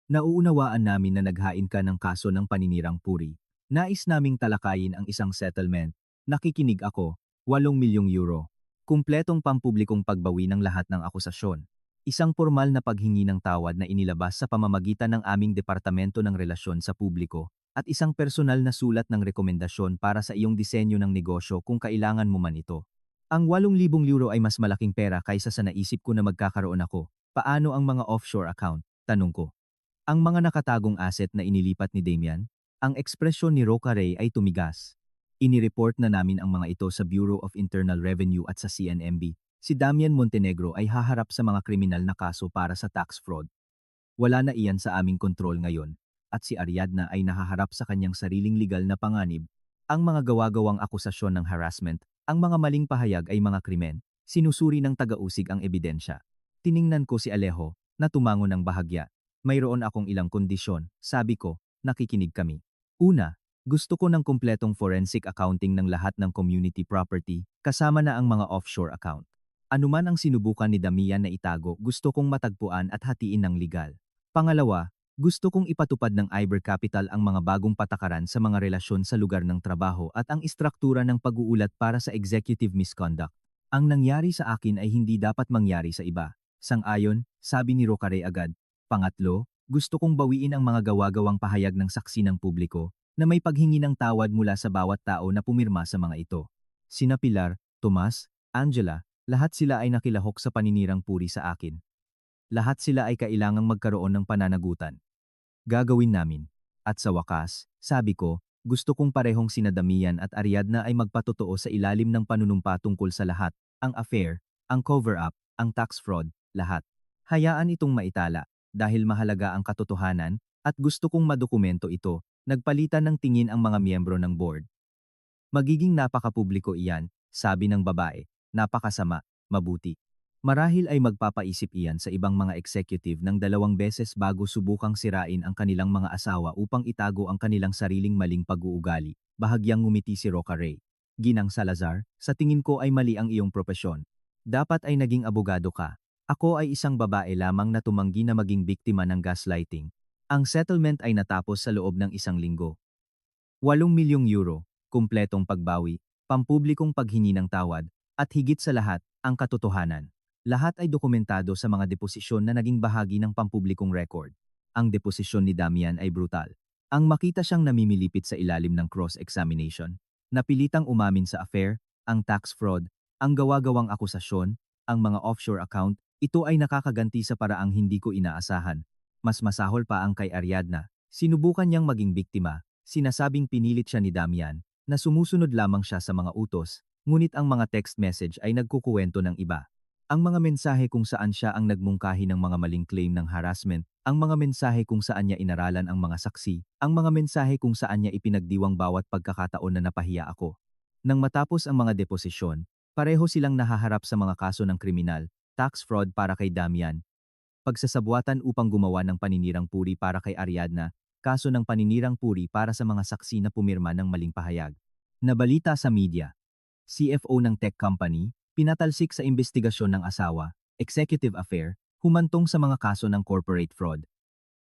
Nauunawaan namin na naghain ka ng kaso ng paninirang puri. Nais naming talakayin ang isang settlement. Nakikinig ako, 8 milyong euro. Kumpletong pampublikong pagbawi ng lahat ng akusasyon. Isang formal na paghingi ng tawad na inilabas sa pamamagitan ng aming Departamento ng Relasyon sa Publiko, at isang personal na sulat ng rekomendasyon para sa iyong disenyo ng negosyo kung kailangan mo man ito. Ang 8,000 euro ay mas malaking pera kaysa sa naisip ko na magkakaroon ako. Paano ang mga offshore account? Tanong ko. Ang mga nakatagong asset na inilipat ni Damian, ang ekspresyon ni Rocare ay tumigas. Inireport na namin ang mga ito sa Bureau of Internal Revenue at sa CNMB. Si Damian Montenegro ay haharap sa mga kriminal na kaso para sa tax fraud. Wala na iyan sa aming kontrol ngayon, at si Ariadna ay nahaharap sa kanyang sariling legal na panganib, ang mga gawa-gawang akusasyon ng harassment, Ang mga maling pahayag ay mga krimen, sinusuri ng taga-usig ang ebidensya. Tiningnan ko si Alejo, na tumango ng bahagya. Mayroon akong ilang kondisyon, sabi ko, nakikinig kami. Una, gusto ko ng kumpletong forensic accounting ng lahat ng community property, kasama na ang mga offshore account. Anuman ang sinubukan ni Damian na itago, gusto kong matagpuan at hatiin ng legal. Pangalawa, gusto kong ipatupad ng Iber Capital ang mga bagong patakaran sa mga relasyon sa lugar ng trabaho at ang istruktura ng pag-uulat para sa executive misconduct. Ang nangyari sa akin ay hindi dapat mangyari sa iba. Sang-ayon, sabi ni Rocaray agad. Pangatlo, gusto kong bawiin ang mga gawa-gawang pahayag ng saksi ng publiko na may paghingi ng tawad mula sa bawat tao na pumirma sa mga ito. Sina Pilar, Tomas, Angela, lahat sila ay nakilahok sa paninirang puri sa akin. Lahat sila ay kailangang magkaroon ng pananagutan. Gagawin namin. At sa wakas, sabi ko, gusto kong parehong sina Damian at Ariadna ay magpatotoo sa ilalim ng panunumpa tungkol sa lahat, ang affair, ang cover-up, ang tax fraud, lahat. Hayaan itong maitala, dahil mahalaga ang katotohanan, at gusto kong madokumento ito, nagpalitan ng tingin ang mga miyembro ng board. Magiging napakapubliko iyan, sabi ng babae, napakasama, mabuti. Marahil ay magpapaisip iyan sa ibang mga executive ng 2 beses bago subukang sirain ang kanilang mga asawa upang itago ang kanilang sariling maling pag-uugali. Bahagyang ngumiti si Rocaray. Ginang Salazar, sa tingin ko ay mali ang iyong propesyon. Dapat ay naging abogado ka. Ako ay isang babae lamang na tumanggi na maging biktima ng gaslighting. Ang settlement ay natapos sa loob ng 1 linggo. 8 milyong euro, kumpletong pagbawi, pampublikong paghingi ng tawad, at higit sa lahat, ang katotohanan. Lahat ay dokumentado sa mga deposisyon na naging bahagi ng pampublikong record. Ang deposisyon ni Damian ay brutal. Ang makita siyang namimilipit sa ilalim ng cross-examination, napilitang umamin sa affair, ang tax fraud, ang gawa-gawang akusasyon, ang mga offshore account, ito ay nakakaganti sa paraang hindi ko inaasahan. Mas masahol pa ang kay Ariadna. Sinubukan niyang maging biktima, sinasabing pinilit siya ni Damian, na sumusunod lamang siya sa mga utos, ngunit ang mga text message ay nagkukuwento ng iba. Ang mga mensahe kung saan siya ang nagmungkahi ng mga maling claim ng harassment, ang mga mensahe kung saan niya inaralan ang mga saksi, ang mga mensahe kung saan niya ipinagdiwang bawat pagkakataon na napahiya ako. Nang matapos ang mga deposisyon, pareho silang nahaharap sa mga kaso ng kriminal, tax fraud para kay Damian, pagsasabuatan upang gumawa ng paninirang puri para kay Ariadna, kaso ng paninirang puri para sa mga saksi na pumirma ng maling pahayag. Nabalita sa media. CFO ng tech company, pinatalsik sa investigasyon ng asawa, executive affair, humantong sa mga kaso ng corporate fraud.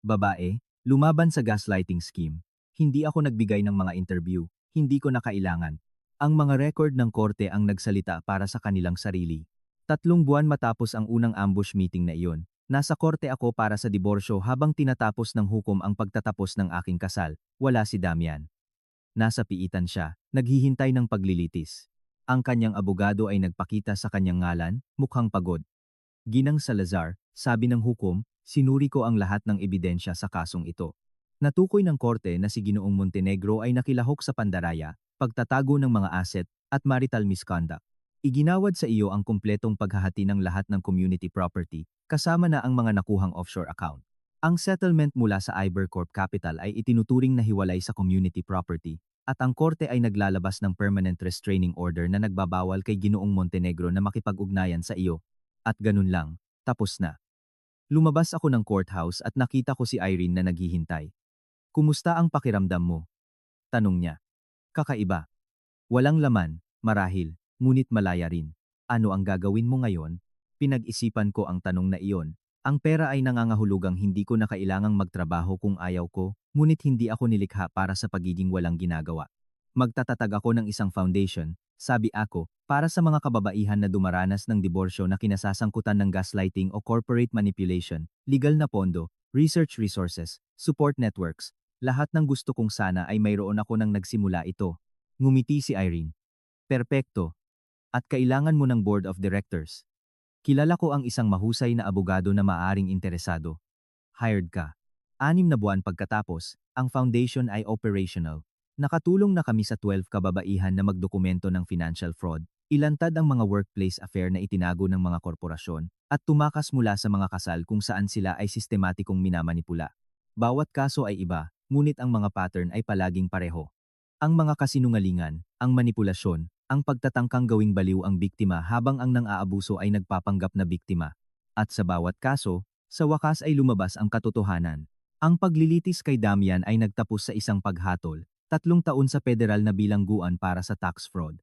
Babae, lumaban sa gaslighting scheme. Hindi ako nagbigay ng mga interview, hindi ko na kailangan. Ang mga record ng korte ang nagsalita para sa kanilang sarili. 3 buwan matapos ang unang ambush meeting na iyon, nasa korte ako para sa diborsyo habang tinatapos ng hukom ang pagtatapos ng aking kasal, wala si Damian. Nasa piitan siya, naghihintay ng paglilitis. Ang kanyang abogado ay nagpakita sa kanyang ngalan, mukhang pagod. Ginang Salazar, sabi ng hukom, sinuri ko ang lahat ng ebidensya sa kasong ito. Natukoy ng korte na si Ginoong Montenegro ay nakilahok sa pandaraya, pagtatago ng mga asset, at marital misconduct. Iginawad sa iyo ang kumpletong paghahati ng lahat ng community property, kasama na ang mga nakuhang offshore account. Ang settlement mula sa Ibercorp Capital ay itinuturing na hiwalay sa community property, at ang korte ay naglalabas ng permanent restraining order na nagbabawal kay Ginoong Montenegro na makipag-ugnayan sa iyo. At ganun lang, tapos na. Lumabas ako ng courthouse at nakita ko si Irene na naghihintay. Kumusta ang pakiramdam mo? Tanong niya. Kakaiba. Walang laman, marahil, ngunit malaya rin. Ano ang gagawin mo ngayon? Pinag-isipan ko ang tanong na iyon. Ang pera ay nangangahulugang hindi ko na kailangang magtrabaho kung ayaw ko, ngunit hindi ako nilikha para sa pagiging walang ginagawa. Magtatatag ako ng isang foundation, sabi ako, para sa mga kababaihan na dumaranas ng diborsyo na kinasasangkutan ng gaslighting o corporate manipulation, legal na pondo, research resources, support networks, lahat ng gusto kong sana ay mayroon ako nang nagsimula ito. Ngumiti si Irene. Perpekto. At kailangan mo ng board of directors. Kilala ko ang isang mahusay na abogado na maaring interesado. Hired ka. 6 na buwan pagkatapos, ang foundation ay operational. Nakatulong na kami sa 12 kababaihan na magdokumento ng financial fraud, ilantad ang mga workplace affair na itinago ng mga korporasyon, at tumakas mula sa mga kasal kung saan sila ay sistematikong minamanipula. Bawat kaso ay iba, ngunit ang mga pattern ay palaging pareho. Ang mga kasinungalingan, ang manipulasyon, ang pagtatangkang gawing baliw ang biktima habang ang nang-aabuso ay nagpapanggap na biktima. At sa bawat kaso, sa wakas ay lumabas ang katotohanan. Ang paglilitis kay Damian ay nagtapos sa isang paghatol, 3 taon sa federal na bilangguan para sa tax fraud.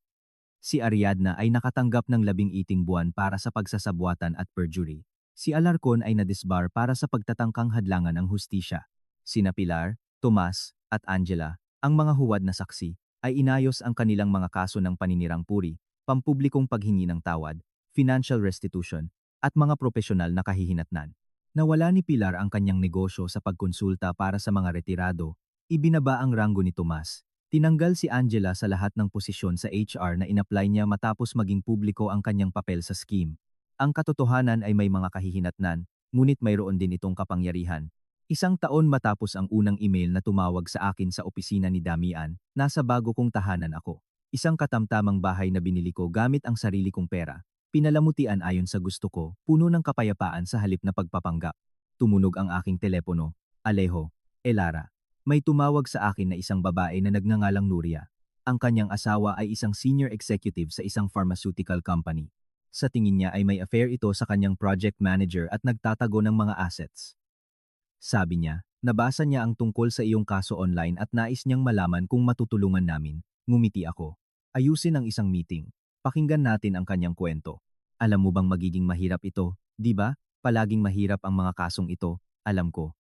Si Ariadna ay nakatanggap ng 18 buwan para sa pagsasabwatan at perjury. Si Alarcon ay nadisbar para sa pagtatangkang hadlangan ng hustisya. Sina Pilar, Tomas, at Angela, ang mga huwad na saksi, ay inayos ang kanilang mga kaso ng paninirang puri, pampublikong paghingi ng tawad, financial restitution, at mga propesyonal na kahihinatnan. Nawala ni Pilar ang kanyang negosyo sa pagkonsulta para sa mga retirado, ibinaba ang ranggo ni Tomas. Tinanggal si Angela sa lahat ng posisyon sa HR na inapply niya matapos maging publiko ang kanyang papel sa scheme. Ang katotohanan ay may mga kahihinatnan, ngunit mayroon din itong kapangyarihan. 1 taon matapos ang unang email na tumawag sa akin sa opisina ni Damian, nasa bago kong tahanan ako. Isang katamtamang bahay na binili ko gamit ang sarili kong pera. Pinalamutian ayon sa gusto ko, puno ng kapayapaan sa halip na pagpapanggap. Tumunog ang aking telepono. Alejo, Elara. May tumawag sa akin na isang babae na nagngangalang Nuria. Ang kanyang asawa ay isang senior executive sa isang pharmaceutical company. Sa tingin niya ay may affair ito sa kanyang project manager at nagtatago ng mga assets. Sabi niya, nabasa niya ang tungkol sa iyong kaso online at nais niyang malaman kung matutulungan namin. Ngumiti ako. Ayusin ang isang meeting. Pakinggan natin ang kanyang kwento. Alam mo bang magiging mahirap ito, di ba? Palaging mahirap ang mga kasong ito, alam ko.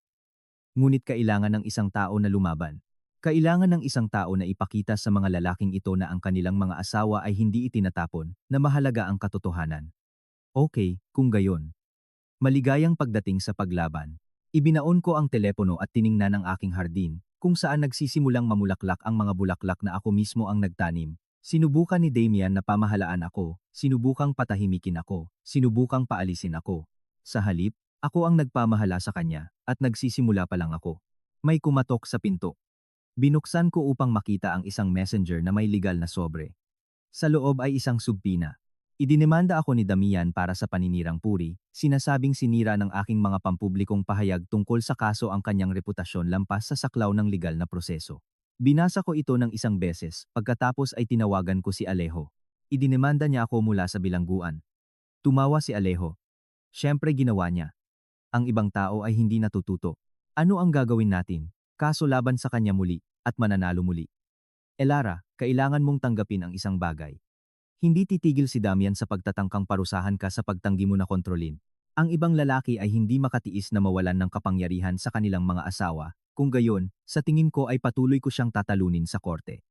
Ngunit kailangan ng isang tao na lumaban. Kailangan ng isang tao na ipakita sa mga lalaking ito na ang kanilang mga asawa ay hindi itinatapon, na mahalaga ang katotohanan. Okay, kung gayon. Maligayang pagdating sa paglaban. Ibinaon ko ang telepono at tiningnan ang aking hardin, kung saan nagsisimulang mamulaklak ang mga bulaklak na ako mismo ang nagtanim. Sinubukan ni Damian na pamahalaan ako, sinubukang patahimikin ako, sinubukang paalisin ako. Sa halip, ako ang nagpamahala sa kanya, at nagsisimula pa lang ako. May kumatok sa pinto. Binuksan ko upang makita ang isang messenger na may legal na sobre. Sa loob ay isang subpina. Idinemanda ako ni Damian para sa paninirang puri, sinasabing sinira ng aking mga pampublikong pahayag tungkol sa kaso ang kanyang reputasyon lampas sa saklaw ng legal na proseso. Binasa ko ito ng isang beses, pagkatapos ay tinawagan ko si Alejo. Idinemanda niya ako mula sa bilangguan. Tumawa si Alejo. Siyempre ginawa niya. Ang ibang tao ay hindi natututo. Ano ang gagawin natin? Kaso laban sa kanya muli, at mananalo muli. Elara, kailangan mong tanggapin ang isang bagay. Hindi titigil si Damian sa pagtatangkang parusahan ka sa pagtanggi mo na kontrolin. Ang ibang lalaki ay hindi makatiis na mawalan ng kapangyarihan sa kanilang mga asawa, kung gayon, sa tingin ko ay patuloy ko siyang tatalunin sa korte.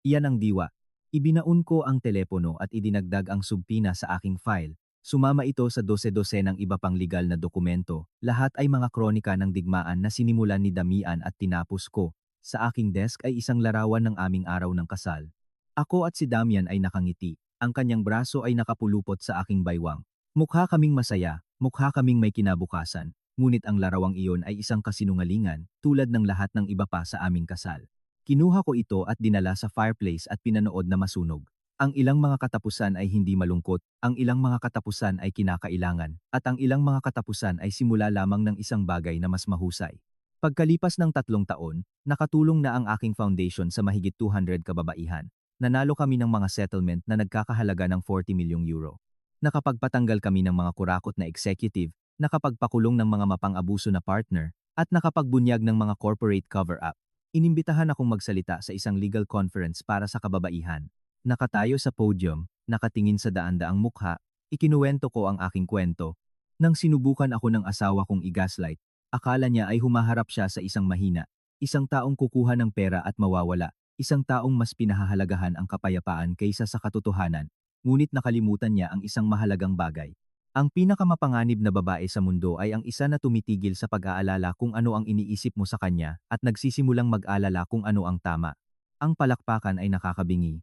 Iyan ang diwa. Ibinaon ko ang telepono at idinagdag ang subpina sa aking file. Sumama ito sa 12 ng iba pang legal na dokumento, lahat ay mga kronika ng digmaan na sinimulan ni Damian at tinapos ko. Sa aking desk ay isang larawan ng aming araw ng kasal. Ako at si Damian ay nakangiti, ang kanyang braso ay nakapulupot sa aking baywang. Mukha kaming masaya, mukha kaming may kinabukasan, ngunit ang larawang iyon ay isang kasinungalingan, tulad ng lahat ng iba pa sa aming kasal. Kinuha ko ito at dinala sa fireplace at pinanood na masunog. Ang ilang mga katapusan ay hindi malungkot, ang ilang mga katapusan ay kinakailangan, at ang ilang mga katapusan ay simula lamang ng isang bagay na mas mahusay. Pagkalipas ng 3 taon, nakatulong na ang aking foundation sa mahigit 200 kababaihan. Nanalo kami ng mga settlement na nagkakahalaga ng 40 milyong euro. Nakapagpatanggal kami ng mga kurakot na executive, nakapagpakulong ng mga mapang-abuso na partner, at nakapagbunyag ng mga corporate cover-up. Inimbitahan akong magsalita sa isang legal conference para sa kababaihan. Nakatayo sa podium, nakatingin sa daan-daang mukha, ikinuwento ko ang aking kwento. Nang sinubukan ako ng asawa kong i-gaslight, akala niya ay humaharap siya sa isang mahina, isang taong kukuha ng pera at mawawala, isang taong mas pinahahalagahan ang kapayapaan kaysa sa katotohanan, ngunit nakalimutan niya ang isang mahalagang bagay. Ang pinakamapanganib na babae sa mundo ay ang isa na tumitigil sa pag-aalala kung ano ang iniisip mo sa kanya at nagsisimulang mag-alala kung ano ang tama. Ang palakpakan ay nakakabingi.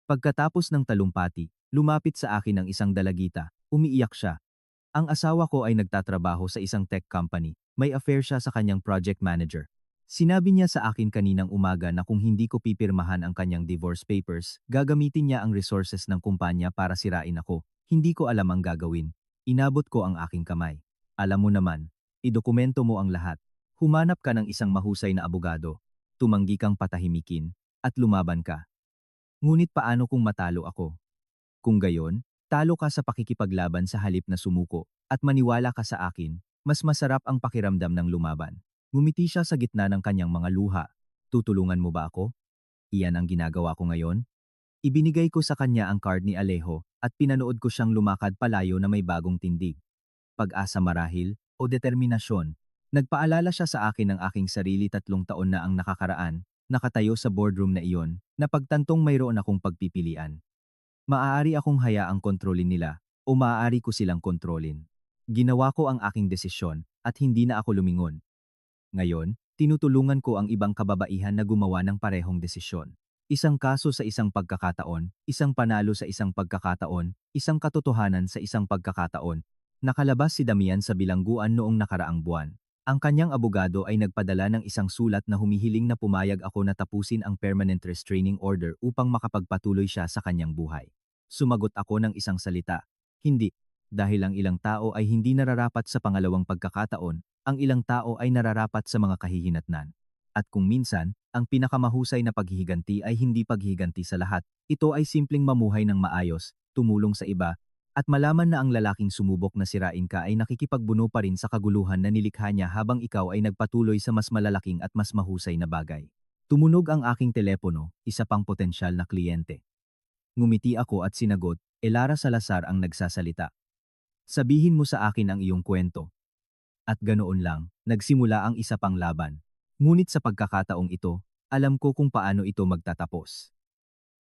Pagkatapos ng talumpati, lumapit sa akin ang isang dalagita, umiiyak siya. Ang asawa ko ay nagtatrabaho sa isang tech company, may affair siya sa kanyang project manager. Sinabi niya sa akin kaninang umaga na kung hindi ko pipirmahan ang kanyang divorce papers, gagamitin niya ang resources ng kumpanya para sirain ako. Hindi ko alam ang gagawin. Inabot ko ang aking kamay. Alam mo naman, idokumento mo ang lahat. Humanap ka ng isang mahusay na abogado. Tumanggi kang patahimikin, at lumaban ka. Ngunit paano kung matalo ako? Kung gayon, talo ka sa pakikipaglaban sa halip na sumuko, at maniwala ka sa akin, mas masarap ang pakiramdam ng lumaban. Ngumiti siya sa gitna ng kanyang mga luha. Tutulungan mo ba ako? Iyan ang ginagawa ko ngayon. Ibinigay ko sa kanya ang card ni Alejo at pinanood ko siyang lumakad palayo na may bagong tindig. Pag-asa marahil o determinasyon. Nagpaalala siya sa akin ng aking sarili 3 taon na ang nakakaraan, nakatayo sa boardroom na iyon, na pagtantong mayroon akong pagpipilian. Maaari akong hayaang kontrolin nila o maaari ko silang kontrolin. Ginawa ko ang aking desisyon at hindi na ako lumingon. Ngayon, tinutulungan ko ang ibang kababaihan na gumawa ng parehong desisyon. Isang kaso sa isang pagkakataon, isang panalo sa isang pagkakataon, isang katotohanan sa isang pagkakataon. Nakalabas si Damian sa bilangguan noong nakaraang buwan. Ang kanyang abogado ay nagpadala ng isang sulat na humihiling na pumayag ako na tapusin ang permanent restraining order upang makapagpatuloy siya sa kanyang buhay. Sumagot ako ng isang salita. Hindi. Dahil ang ilang tao ay hindi nararapat sa pangalawang pagkakataon, ang ilang tao ay nararapat sa mga kahihinatnan. At kung minsan, ang pinakamahusay na paghihiganti ay hindi paghihiganti sa lahat. Ito ay simpleng mamuhay ng maayos, tumulong sa iba, at malaman na ang lalaking sumubok na sirain ka ay nakikipagbuno pa rin sa kaguluhan na nilikha niya habang ikaw ay nagpatuloy sa mas malalaking at mas mahusay na bagay. Tumunog ang aking telepono, isa pang potensyal na kliyente. Ngumiti ako at sinagot, Elara Salazar ang nagsasalita. Sabihin mo sa akin ang iyong kwento. At ganoon lang, nagsimula ang isa pang laban. Ngunit sa pagkakataong ito, alam ko kung paano ito magtatapos.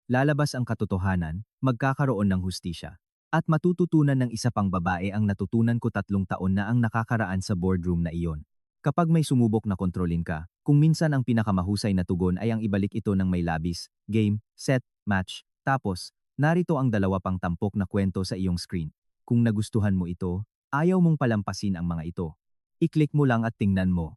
Lalabas ang katotohanan, magkakaroon ng hustisya. At matututunan ng isa pang babae ang natutunan ko 3 taon na ang nakakaraan sa boardroom na iyon. Kapag may sumubok na kontrolin ka, kung minsan ang pinakamahusay na tugon ay ang ibalik ito ng may labis, game, set, match, tapos, narito ang 2 pang tampok na kwento sa iyong screen. Kung nagustuhan mo ito, ayaw mong palampasin ang mga ito. I-click mo lang at tingnan mo.